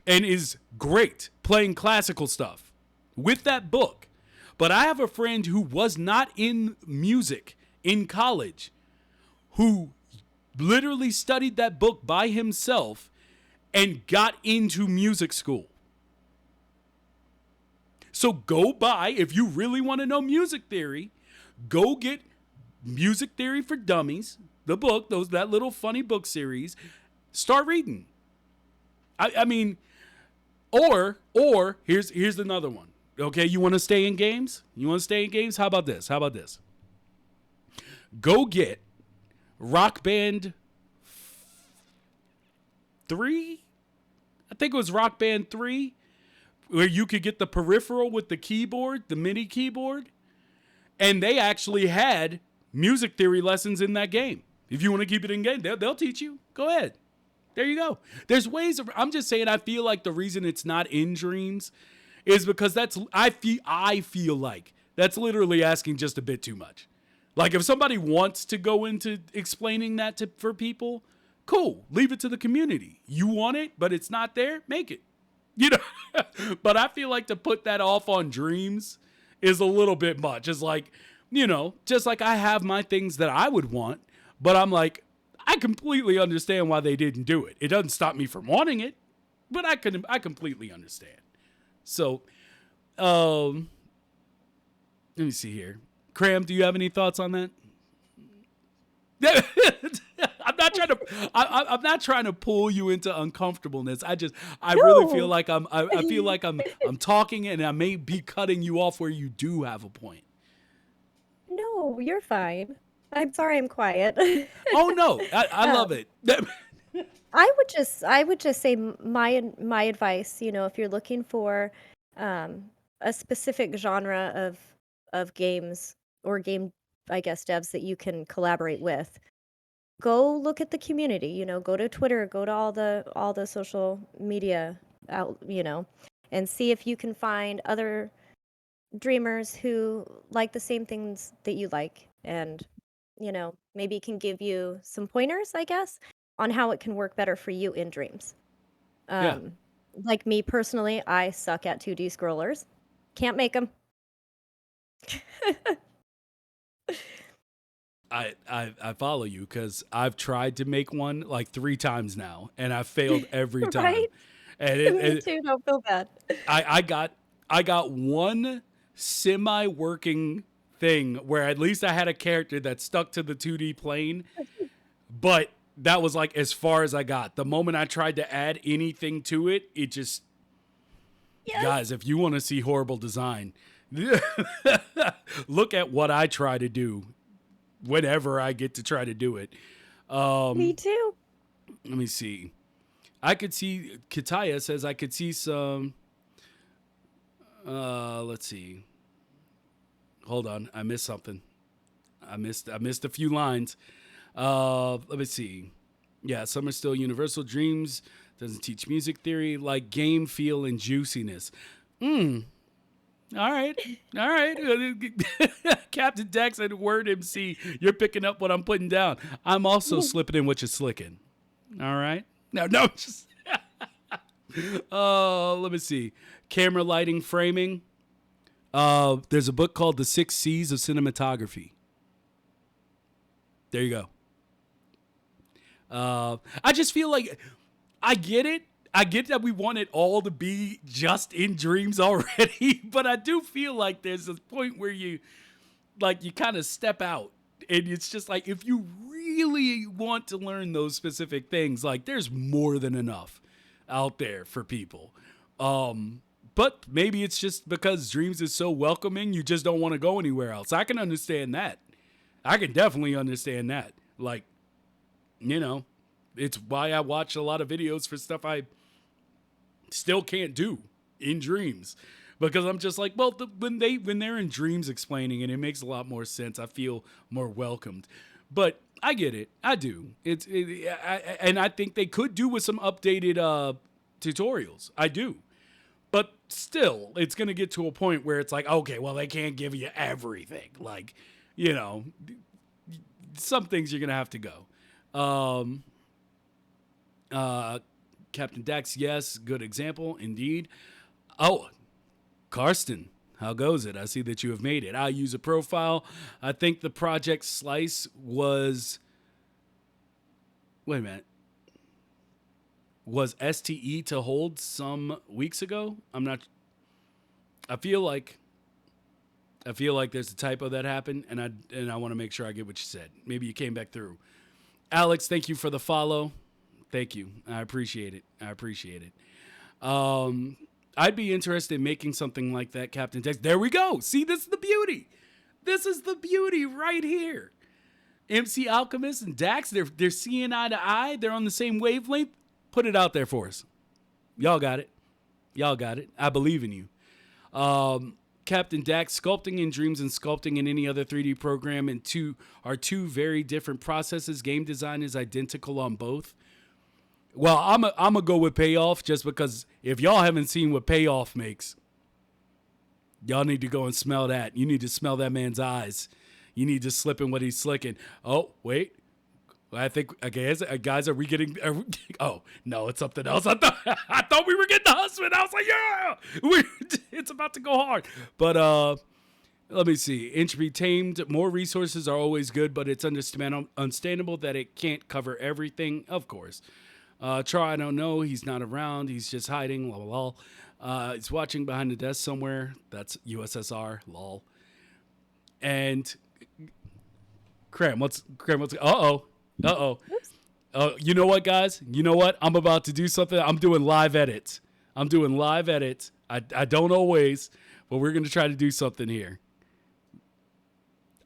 and is great playing classical stuff with that book, but I have a friend who was not in music in college who literally studied that book by himself and got into music school. So go buy, if you really want to know music theory, go get Music Theory for Dummies, the book, that little funny book series. Start reading. I mean, or here's another one. Okay, you want to stay in games? How about this? Go get Rock Band 3? I think it was Rock Band 3, where you could get the peripheral with the keyboard, the MIDI keyboard. And they actually had music theory lessons in that game. If you want to keep it in game, they'll teach you. Go ahead. There you go. There's ways of. I'm just saying. I feel like the reason it's not in dreams is because that's. I feel like that's literally asking just a bit too much. Like if somebody wants to go into explaining that for people, cool. Leave it to the community. You want it, but it's not there. Make it. You know. But I feel like to put that off on dreams is a little bit much. It's like, just like I have my things that I would want, but I'm like, I completely understand why they didn't do it. It doesn't stop me from wanting it, but I completely understand. So, let me see here. Kram, do you have any thoughts on that? I'm not trying to pull you into uncomfortableness. I really feel No. like I feel like I'm talking and I may be cutting you off where you do have a point. No, you're fine. I'm sorry I'm quiet. Oh no, I love Um, it. I would just say my advice, if you're looking for a specific genre of games or game, I guess, devs that you can collaborate with, go look at the community, go to Twitter, go to all the social media out, and see if you can find other dreamers who like the same things that you like, and maybe can give you some pointers, I guess, on how it can work better for you in dreams. Yeah, um like me personally, I suck at 2D scrollers, can't make them. I follow you because I've tried to make one like 3 times now, and I failed every Right. time. And Me too, don't feel bad. I I got I got one semi working thing where at least I had a character that stuck to the 2D plane, but that was like as far as I got. The moment I tried to add anything to it, it just Yes. guys, if you want to see horrible design, look at what I try to do whenever I get to try to do it. Me Um, too. Let me see. I could see Kataya says I could see some. Let's see. Hold on, I missed something. I missed a few lines. Let me see. Yeah, some are still universal dreams. Doesn't teach music theory like game feel and juiciness. All right. All right. Captain Dex and Word MC, you're picking up what I'm putting down. I'm also slipping in what you're slicking. All right. No. Just, let me see. Camera lighting, framing. There's a book called The Six C's of Cinematography. There you go. I just feel like I get it. I get that we want it all to be just in dreams already, but I do feel like there's a point where you kind of step out, and it's just like if you really want to learn those specific things, like there's more than enough out there for people. But maybe it's just because dreams is so welcoming, you just don't want to go anywhere else. I can understand that. I can definitely understand that. Like, you know, it's why I watch a lot of videos for stuff I still can't do in dreams, because I'm just like, well, when they're in dreams explaining it, it makes a lot more sense. I feel more welcomed. But I get it. I do. And I think they could do with some updated tutorials. I do. But still, it's going to get to a point where it's like, okay, well, they can't give you everything. Like, you know, some things you're going to have to go. Captain Dax, yes, good example, indeed. Oh, Karsten, how goes it? I see that you have made it. I use a profile. I think the project slice was. Wait a minute. Was STE to hold some weeks ago? I'm not. I feel like. I feel like there's a typo that happened, and I want to make sure I get what you said. Maybe you came back through. Alex, thank you for the follow. Thank you. I appreciate it. I'd be interested in making something like that, Captain Tex. There we go. See, this is the beauty. This is the beauty right here. MC Alchemist and Dax, they're seeing eye to eye. They're on the same wavelength. Put it out there for us. Y'all got it. I believe in you. Captain Dax, sculpting in dreams and sculpting in any other 3D program are two very different processes. Game design is identical on both. Well, I'm gonna go with payoff just because if y'all haven't seen what payoff makes, y'all need to go and smell that. You need to smell that man's eyes. You need to slip in what he's slicking. Oh, wait. I think, guys, are we getting? Oh no, it's something else. I thought we were getting the husband. I was like, yeah, it's about to go hard. But let me see. Inch be tamed. More resources are always good, but it's understandable that it can't cover everything. Of course. Try, I don't know. He's not around. He's just hiding. Lol, lol. He's watching behind the desk somewhere. That's USSR. Lol. And Kram, what's? Uh Oops. oh. You know what, guys? You know what? I'm about to do something. I'm doing live edits. I don't always, but we're gonna try to do something here.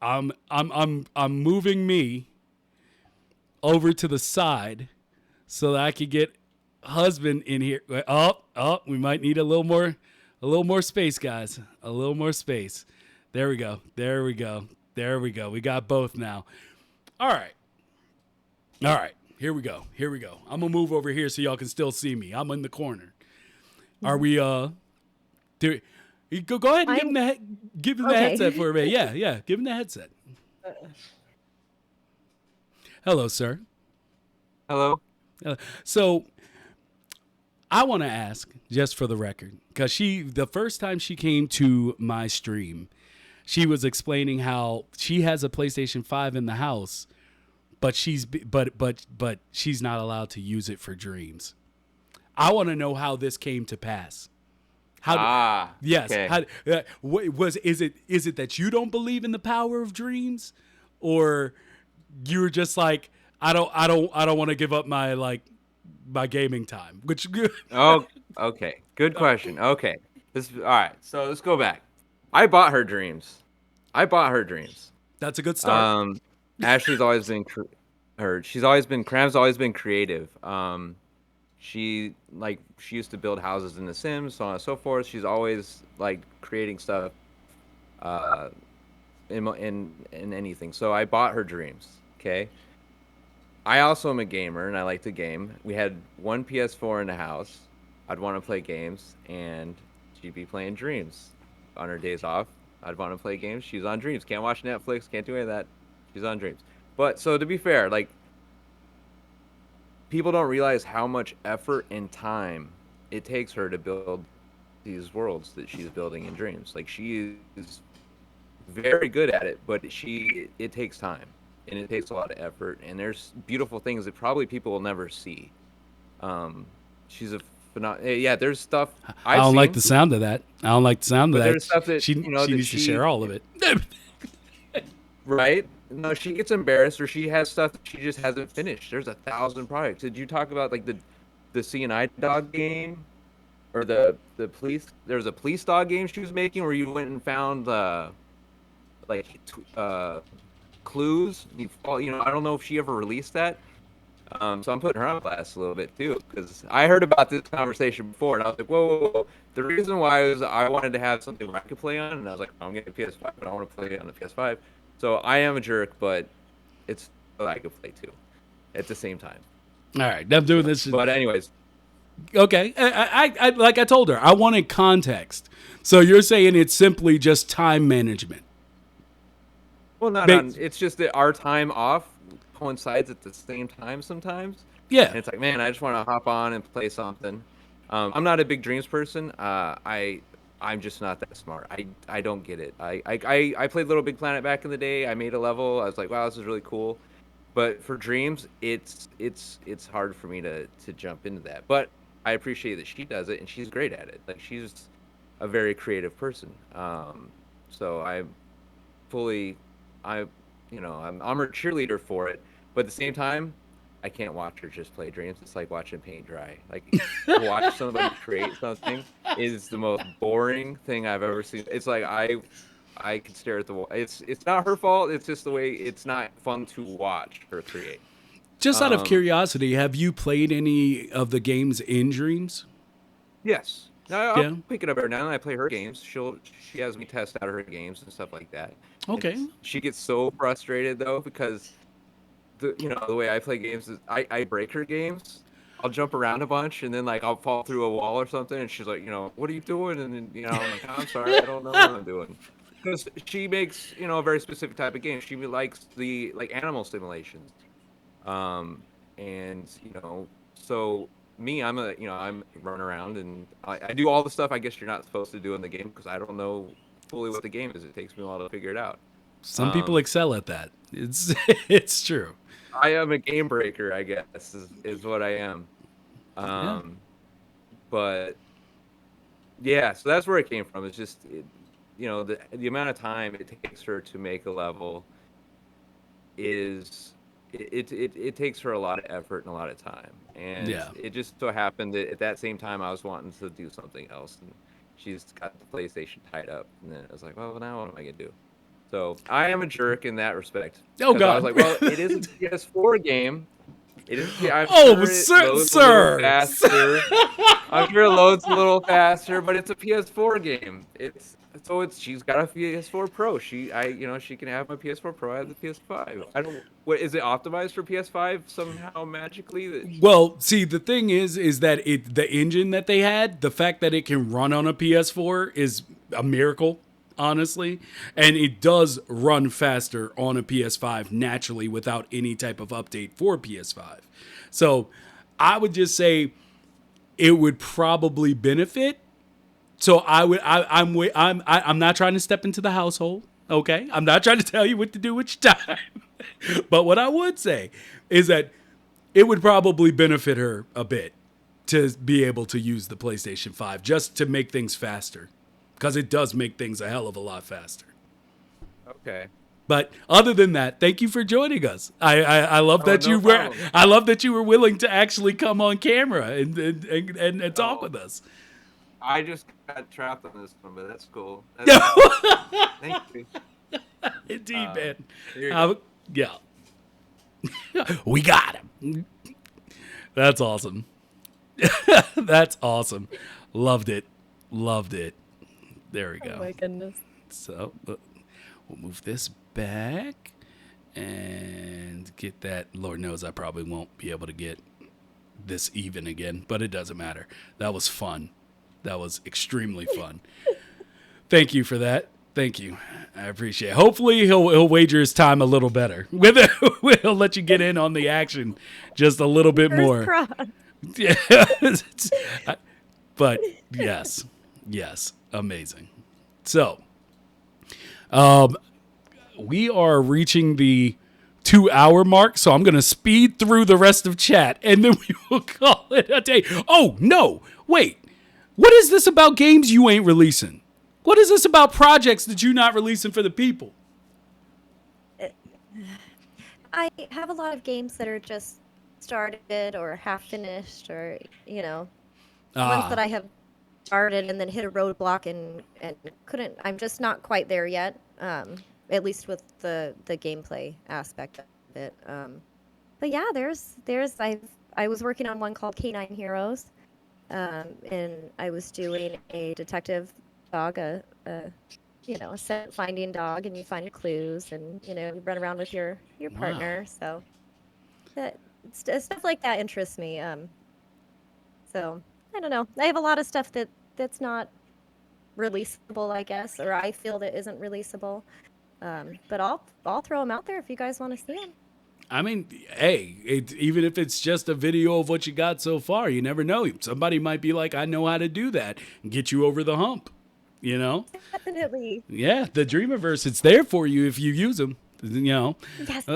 I'm moving me over to the side so that I could get husband in here. We might need a little more space, guys. A little more space. There we go. We got both now. All right. Here we go. I'm gonna move over here so y'all can still see me. I'm in the corner. Are we? Go ahead and give him the Okay. headset for a minute. Yeah. Give him the headset. Hello, sir. Hello. So I want to ask, just for the record, because the first time she came to my stream, she was explaining how she has a PlayStation 5 in the house, but she's not allowed to use it for dreams. I want to know how this came to pass. Yes. Okay. Is it that you don't believe in the power of dreams, or you're just like I don't want to give up my gaming time? Which Oh, okay. Good question. Okay. All right. So let's go back. I bought her dreams. that's a good start. Ashley's always been Cram's always been creative. She used to build houses in The Sims, so on and so forth. She's always like creating stuff, uh, in anything. So I bought her dreams. Okay. I also am a gamer and I like to game. We had one PS4 in the house. I'd want to play games and she'd be playing Dreams on her days off. I'd want to play games. She's on Dreams. Can't watch Netflix. Can't do any of that. She's on Dreams. But so to be fair, like people don't realize how much effort and time it takes her to build these worlds that she's building in Dreams. Like she is very good at it, but it takes time and it takes a lot of effort. And there's beautiful things that probably people will never see. She's a yeah. There's stuff I don't like the sound of that. but there's stuff that She that needs to share all of it. right. No, she gets embarrassed or she has stuff that she just hasn't finished. There's 1,000 projects. Did you talk about like the CNI dog game or the police? There's a police dog game she was making where you went and found like clues. I don't know if she ever released that. So I'm putting her on blast a little bit too, because I heard about this conversation before, and I was like, whoa, whoa, whoa. The reason why is I wanted to have something where I could play on, and I was like, I'm getting a PS5, but I want to play it on the PS5. So I am a jerk, but it's what I could play too at the same time. All right, I'm doing this. But anyways, Okay, I like I told her, I wanted context. So you're saying it's simply just time management. well, not Ba- on. It's just that our time off coincides at the same time sometimes. Yeah. And it's like, man, I just want to hop on and play something. I'm not a big dreams person. I'm just not that smart. I don't get it. I played Little Big Planet back in the day. I made a level. I was like, wow, this is really cool. But for dreams, it's hard for me to jump into that. But I appreciate that she does it and she's great at it. Like she's a very creative person. So fully, I, I'm her cheerleader for it. But at the same time, I can't watch her just play dreams. It's like watching paint dry. Like to watch somebody create something is the most boring thing I've ever seen. It's like I could stare at the wall. It's not her fault. It's just the way it's not fun to watch her create. Just out of Um, curiosity, have you played any of the games in Dreams? yes. Now I'll Yeah. pick it up every now and then. I play her games. She has me test out her games and stuff like that. Okay. She gets so frustrated though because the way I play games is I break her games I'll jump around a bunch, and then like I'll fall through a wall or something, and she's like, what are you doing? And then I'm like, I'm sorry, I don't know what I'm doing. Because she makes a very specific type of game. She likes the like animal simulations, and so me, I'm run around and I do all the stuff I guess you're not supposed to do in the game because I don't know fully what the game is. It takes me a while to figure it out. Some people excel at that. It's true. I am a game breaker, I guess, is what I am. Yeah. But yeah, so that's where it came from. It's just, the amount of time it takes her to make a level is it takes her a lot of effort and a lot of time. And Yeah. it just so happened that at that same time I was wanting to do something else, and she's got the PlayStation tied up, and then I was like, well, now what am I gonna do? So I am a jerk in that respect. Oh, Because I was God. like, well, it is a PS4 game. It is. I'm Oh, sure it sir, loads a sir. little faster. I'm sure it loads a little faster, but it's a PS4 game. She's got a PS4 Pro. She can have my PS4 Pro. I have the PS5. I don't. What is it optimized for PS5 somehow magically? Well, see, the thing is that the engine that they had, the fact that it can run on a PS4 is a miracle, honestly. And it does run faster on a PS5 naturally without any type of update for PS5. So I would just say it would probably benefit. So I'm not trying to step into the household. Okay, I'm not trying to tell you what to do with your time. But what I would say is that it would probably benefit her a bit to be able to use the PlayStation 5 just to make things faster, because it does make things a hell of a lot faster. Okay. But other than that, thank you for joining us. I love that no you were problem. I love that you were willing to actually come on camera and talk with us. I just got trapped on this one, but that's cool. Thank you. Indeed, man. Here you go. Yeah. We got him. That's awesome. That's awesome. Loved it. Loved it. There we go. Oh my goodness. So we'll move this back and get that. Lord knows I probably won't be able to get this even again, but it doesn't matter. That was fun. That was extremely fun. Thank you for that. Thank you. I appreciate it. Hopefully he'll wager his time a little better. He'll let you get in on the action just a little bit more. Crossed. Yeah. But yes, amazing. So, we are reaching the 2-hour mark, so I'm going to speed through the rest of chat, and then we will call it a day. Oh, no, wait. What is this about games you ain't releasing? What is this about projects that you're not releasing for the people? I have a lot of games that are just started or half finished, or ones that I have started and then hit a roadblock and couldn't. I'm just not quite there yet. At least with the gameplay aspect of it. But yeah, I was working on one called Canine Heroes, and I was doing a detective dog, a scent finding dog, and you find your clues, and you run around with your partner. So that stuff like that interests me. So I don't know. I have a lot of stuff that's not releasable, I guess, or I feel that isn't releasable. But I'll throw them out there if you guys want to see them. I mean, hey, even if it's just a video of what you got so far, you never know. Somebody might be like, I know how to do that, and get you over the hump, Definitely. Yeah, the Dreamiverse, it's there for you if you use them, Yes.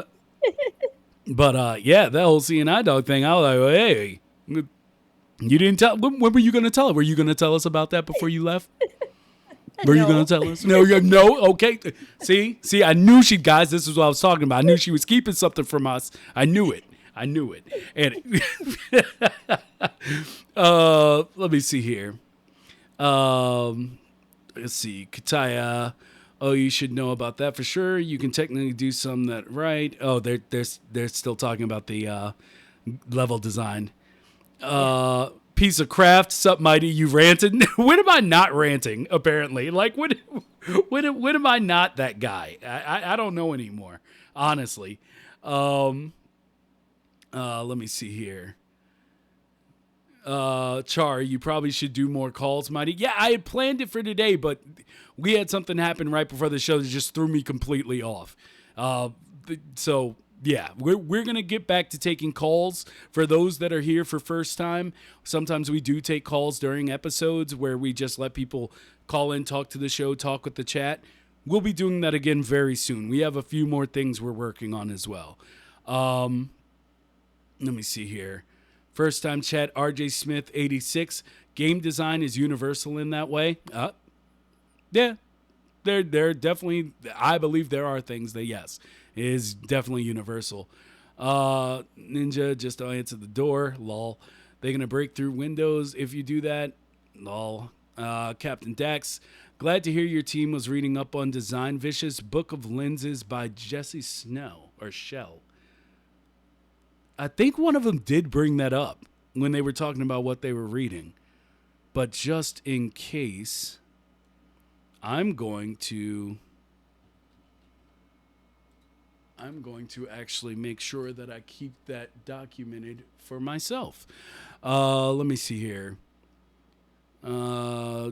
But, yeah, that whole CNI dog thing, I was like, well, hey, you didn't tell. When were you going to tell her? Were you going to tell us about that before you left? Were you going to tell us? No, okay. See, I knew guys, this is what I was talking about. I knew she was keeping something from us. I knew it. And let me see here. Let's see. Kataya. Oh, you should know about that for sure. You can technically do some that right. Oh, they're still talking about the level design. Piece of craft, sup mighty, you ranted. When am I not ranting? Apparently, like when am I not that guy? I don't know anymore, honestly. Let me see here. Char, you probably should do more calls, Mighty. Yeah, I had planned it for today, but we had something happen right before the show that just threw me completely off. So yeah, we're gonna get back to taking calls for those that are here for first time. Sometimes we do take calls during episodes where we just let people call in, talk to the show, talk with the chat. We'll be doing that again very soon. We have a few more things we're working on as well. Let me see here. First time chat, RJ Smith 86. Game design is universal in that way. Yeah, there definitely. I believe there are things that yes is definitely universal. Ninja, just don't answer the door. Lol. They're gonna break through windows if you do that. Lol. Captain Dax, glad to hear your team was reading up on Design Vicious Book of Lenses by Jesse Snow or Shell. I think one of them did bring that up when they were talking about what they were reading. But just in case, I'm going to actually make sure that I keep that documented for myself. Let me see here.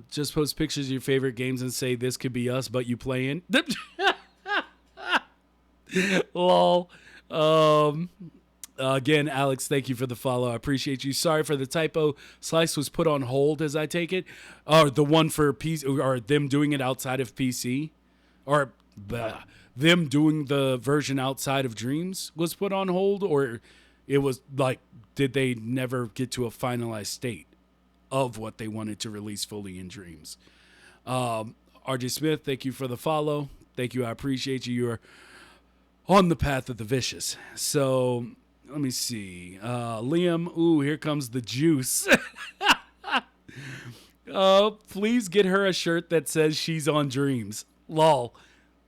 Just post pictures of your favorite games and say this could be us, but you playing. Lol. Again, Alex, thank you for the follow. I appreciate you. Sorry for the typo. Slice was put on hold, as I take it. Or the one for PC, or them doing it outside of PC, or them doing the version outside of Dreams was put on hold, or it was like, did they never get to a finalized state of what they wanted to release fully in Dreams? RJ Smith, thank you for the follow. Thank you. I appreciate you. You're on the path of the vicious. So let me see. Liam, ooh, here comes the juice. Please get her a shirt that says she's on Dreams. Lol.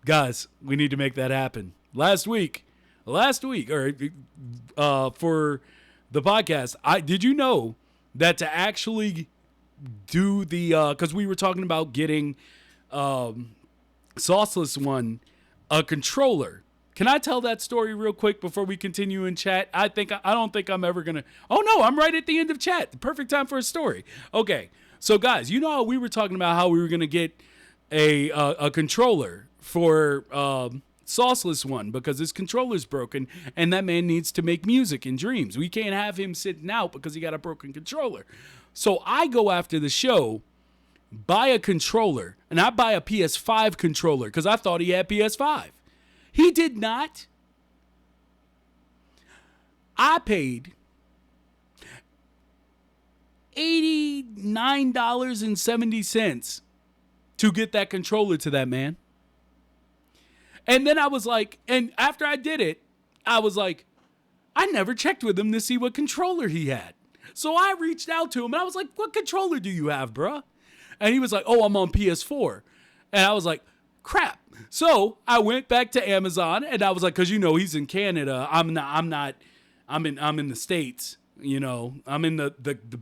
Guys, we need to make that happen. Last week, or for the podcast, did you know that to actually do the, because we were talking about getting Sauceless One a controller. Can I tell that story real quick before we continue in chat? I don't think I'm ever gonna. Oh no, I'm right at the end of chat. The perfect time for a story. Okay, so guys, you know how we were talking about how we were gonna get a controller for Sauceless One because his controller's broken and that man needs to make music in Dreams. We can't have him sitting out because he got a broken controller. So I go after the show, buy a controller, and I buy a PS5 controller because I thought he had PS5. He did not. I paid $89.70 to get that controller to that man. And then I was like, and after I did it, I was like, I never checked with him to see what controller he had. So I reached out to him and I was like, what controller do you have, bruh? And he was like, oh, I'm on PS4. And I was like, crap. So I went back to Amazon and I was like, cause you know, he's in Canada. I'm in the States, you know, I'm in the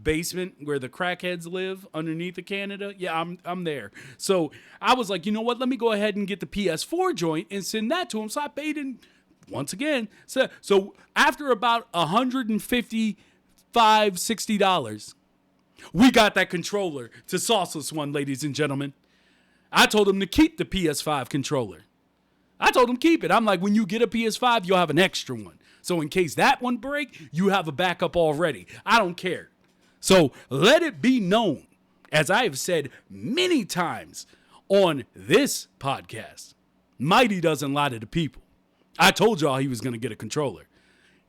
basement where the crackheads live underneath of Canada. Yeah, I'm there. So I was like, you know what? Let me go ahead and get the PS4 joint and send that to him. So I paid him once again. So after about $155-$60, we got that controller to Sauceless One, ladies and gentlemen. I told him to keep the PS5 controller. I told him keep it. I'm like, when you get a PS5, you'll have an extra one. So in case that one break, you have a backup already. I don't care. So let it be known, as I have said many times on this podcast, Mighty doesn't lie to the people. I told y'all he was going to get a controller.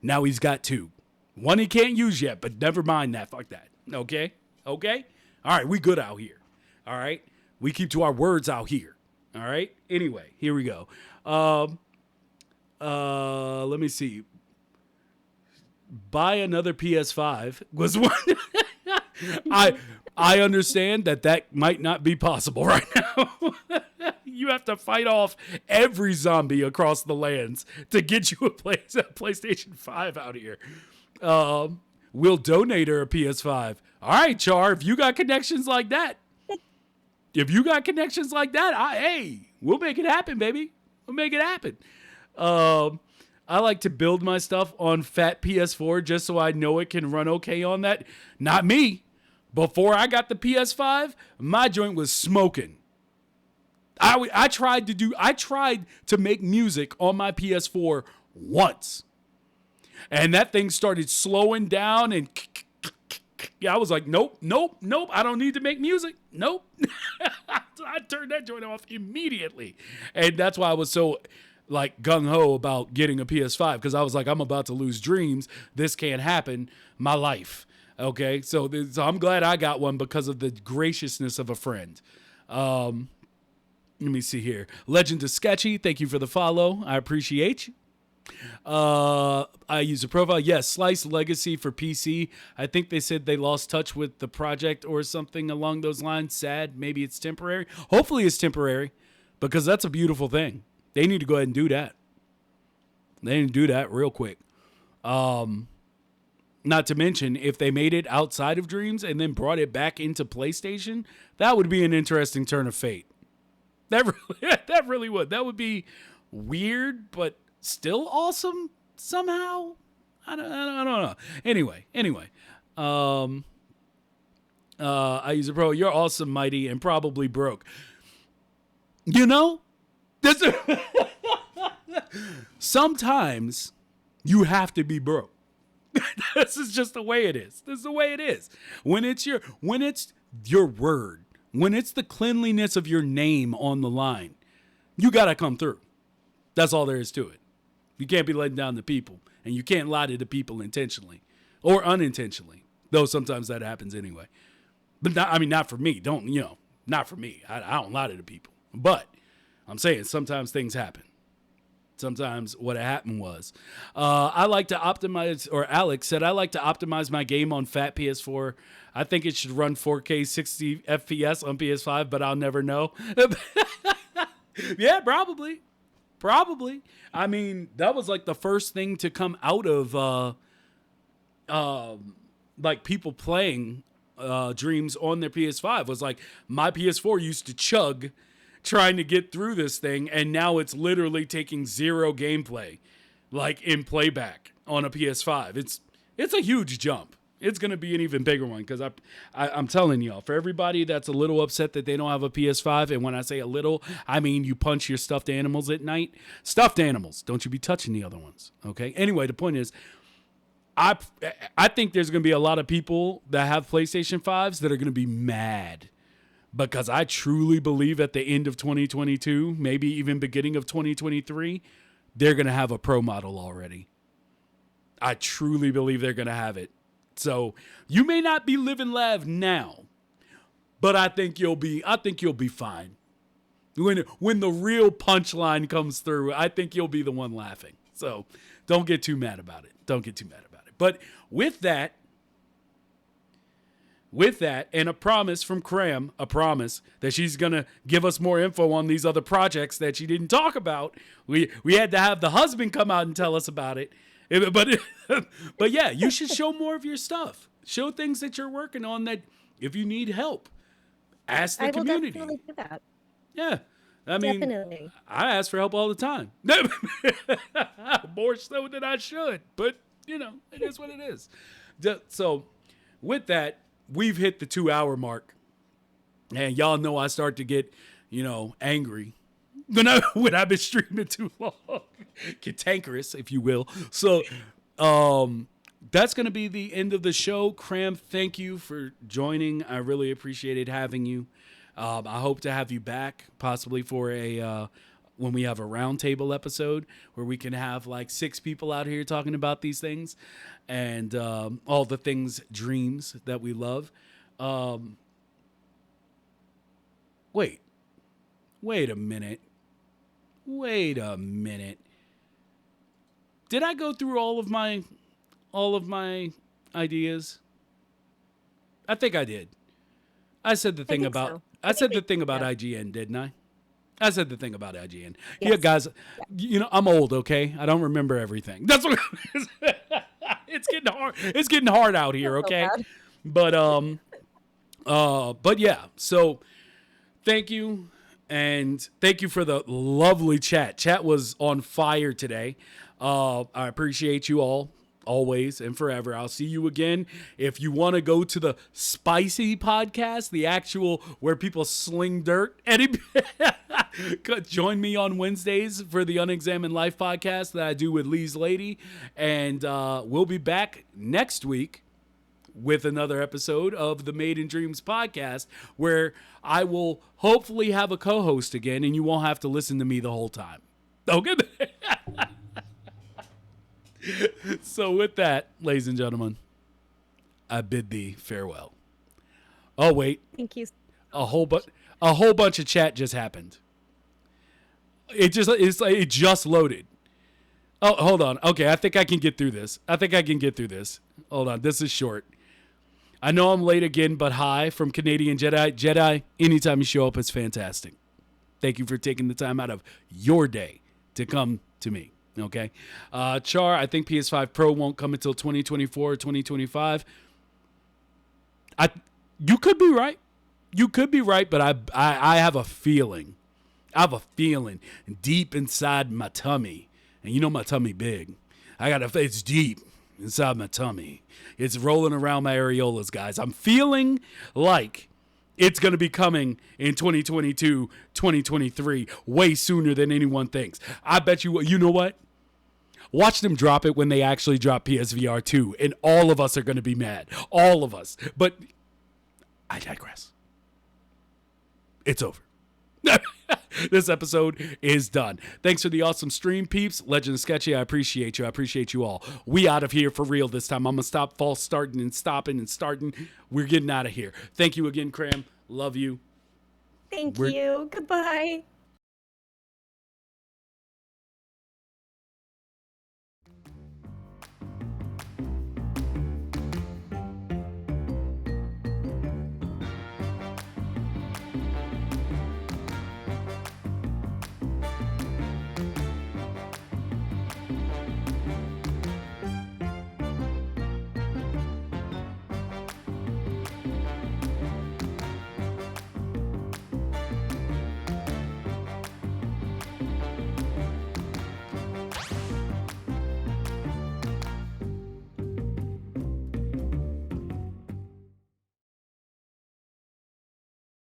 Now he's got two. One he can't use yet, but never mind that. Fuck that. Okay? Okay? All right, we good out here. All right? We keep to our words out here. All right? Anyway, here we go. Let me see. Buy another PS5 was one. I understand that might not be possible right now. You have to fight off every zombie across the lands to get you a PlayStation 5 out here. We'll donate her a PS5. All right, Char, if you got connections like that, hey, we'll make it happen, baby. We'll make it happen. I like to build my stuff on fat PS4 just so I know it can run okay on that. Not me. Before I got the PS5, my joint was smoking. I tried to make music on my PS4 once. And that thing started slowing down and I was like, nope. I don't need to make music. Nope. I turned that joint off immediately. And that's why I was so like gung-ho about getting a PS5, because I was like, I'm about to lose dreams. This can't happen. My life. Okay. So I'm glad I got one because of the graciousness of a friend. Let me see here. Legend of Sketchy, thank you for the follow. I appreciate you. I use a profile. Yes, Slice Legacy for PC. I think they said they lost touch with the project or something along those lines. Sad. Maybe it's temporary. Hopefully it's temporary, because that's a beautiful thing. They need to go ahead and do that. They need to do that real quick. Not to mention, if they made it outside of Dreams and then brought it back into PlayStation, that would be an interesting turn of fate. That really would. That would be weird, but still awesome somehow. I don't know. Anyway. I use a pro. You're awesome, Mighty, and probably broke. You know, sometimes you have to be broke. This is just the way it is. This is the way it is. When it's your word, when it's the cleanliness of your name on the line, you got to come through. That's all there is to it. You can't be letting down the people, and you can't lie to the people intentionally or unintentionally, though sometimes that happens anyway. But not for me. Not for me. I don't lie to the people. But I'm saying sometimes things happen. Sometimes what happened was, I like to optimize, or Alex said, I like to optimize my game on fat PS4. I think it should run 4K 60 FPS on PS5, but I'll never know. Yeah, probably. I mean, that was like the first thing to come out of like people playing Dreams on their PS5 was like, my PS4 used to chug trying to get through this thing, and now it's literally taking zero gameplay like in playback on a PS5. It's a huge jump. It's going to be an even bigger one, because I'm telling y'all, for everybody that's a little upset that they don't have a PS5, and when I say a little, I mean you punch your stuffed animals at night. Stuffed animals. Don't you be touching the other ones, okay? Anyway, the point is, I think there's going to be a lot of people that have PlayStation 5s that are going to be mad, because I truly believe at the end of 2022, maybe even beginning of 2023, they're going to have a Pro model already. I truly believe they're going to have it. So you may not be living live now, but I think you'll be fine. When the real punchline comes through, I think you'll be the one laughing. So don't get too mad about it. But with that, and a promise from Kram, a promise that she's going to give us more info on these other projects that she didn't talk about. We had to have the husband come out and tell us about it. But yeah, you should show more of your stuff. Show things that you're working on, that if you need help, ask the community. I will definitely do that. Yeah. I mean, definitely. I ask for help all the time. More so than I should, but it is what it is. So with that, we've hit the 2-hour mark, and y'all know I start to get, angry when I've been streaming too long, cantankerous, if you will. So, that's going to be the end of the show. Kram, thank you for joining. I really appreciated having you. I hope to have you back, possibly for when we have a roundtable episode where we can have like 6 people out here talking about these things and all the things, dreams that we love. Wait a minute. Did I go through all of my ideas? I think I did. I said the thing about so. I said the thing about IGN, didn't I? I said the thing about IGN. Yes. Yeah, guys, I'm old, okay? I don't remember everything. That's what it is. It's getting hard. It's getting hard out here, okay? But yeah. So thank you. And thank you for the lovely chat. Chat was on fire today. I appreciate you all always and forever. I'll see you again. If you want to go to the spicy podcast, the actual where people sling dirt, join me on Wednesdays for the Unexamined Life podcast that I do with Lee's Lady. And we'll be back next week with another episode of the Made in Dreams podcast, where I will hopefully have a co-host again and you won't have to listen to me the whole time. Okay. So with that, ladies and gentlemen, I bid thee farewell. Oh wait, Thank you. a whole bunch of chat just happened. It just loaded. Oh, hold on. Okay, I think I can get through this. Hold on, this is short. I know I'm late again, but hi from Canadian Jedi. Jedi, anytime you show up, it's fantastic. Thank you for taking the time out of your day to come to me. Okay. Char, I think PS5 Pro won't come until 2024 or 2025. You could be right. But I have a feeling. Deep inside my tummy. And you know my tummy big. It's deep inside my tummy. It's rolling around my areolas, guys. I'm feeling like it's going to be coming in 2022, 2023, way sooner than anyone thinks. I bet you know what? Watch them drop it when they actually drop PSVR 2, and all of us are going to be mad. All of us. But I digress. It's over. This episode is done. Thanks for the awesome stream, peeps. Legend of Sketchy, I appreciate you. I appreciate you all. We out of here for real this time. I'm going to stop false starting and stopping and starting. We're getting out of here. Thank you again, Kram. Love you. Thank you. Goodbye.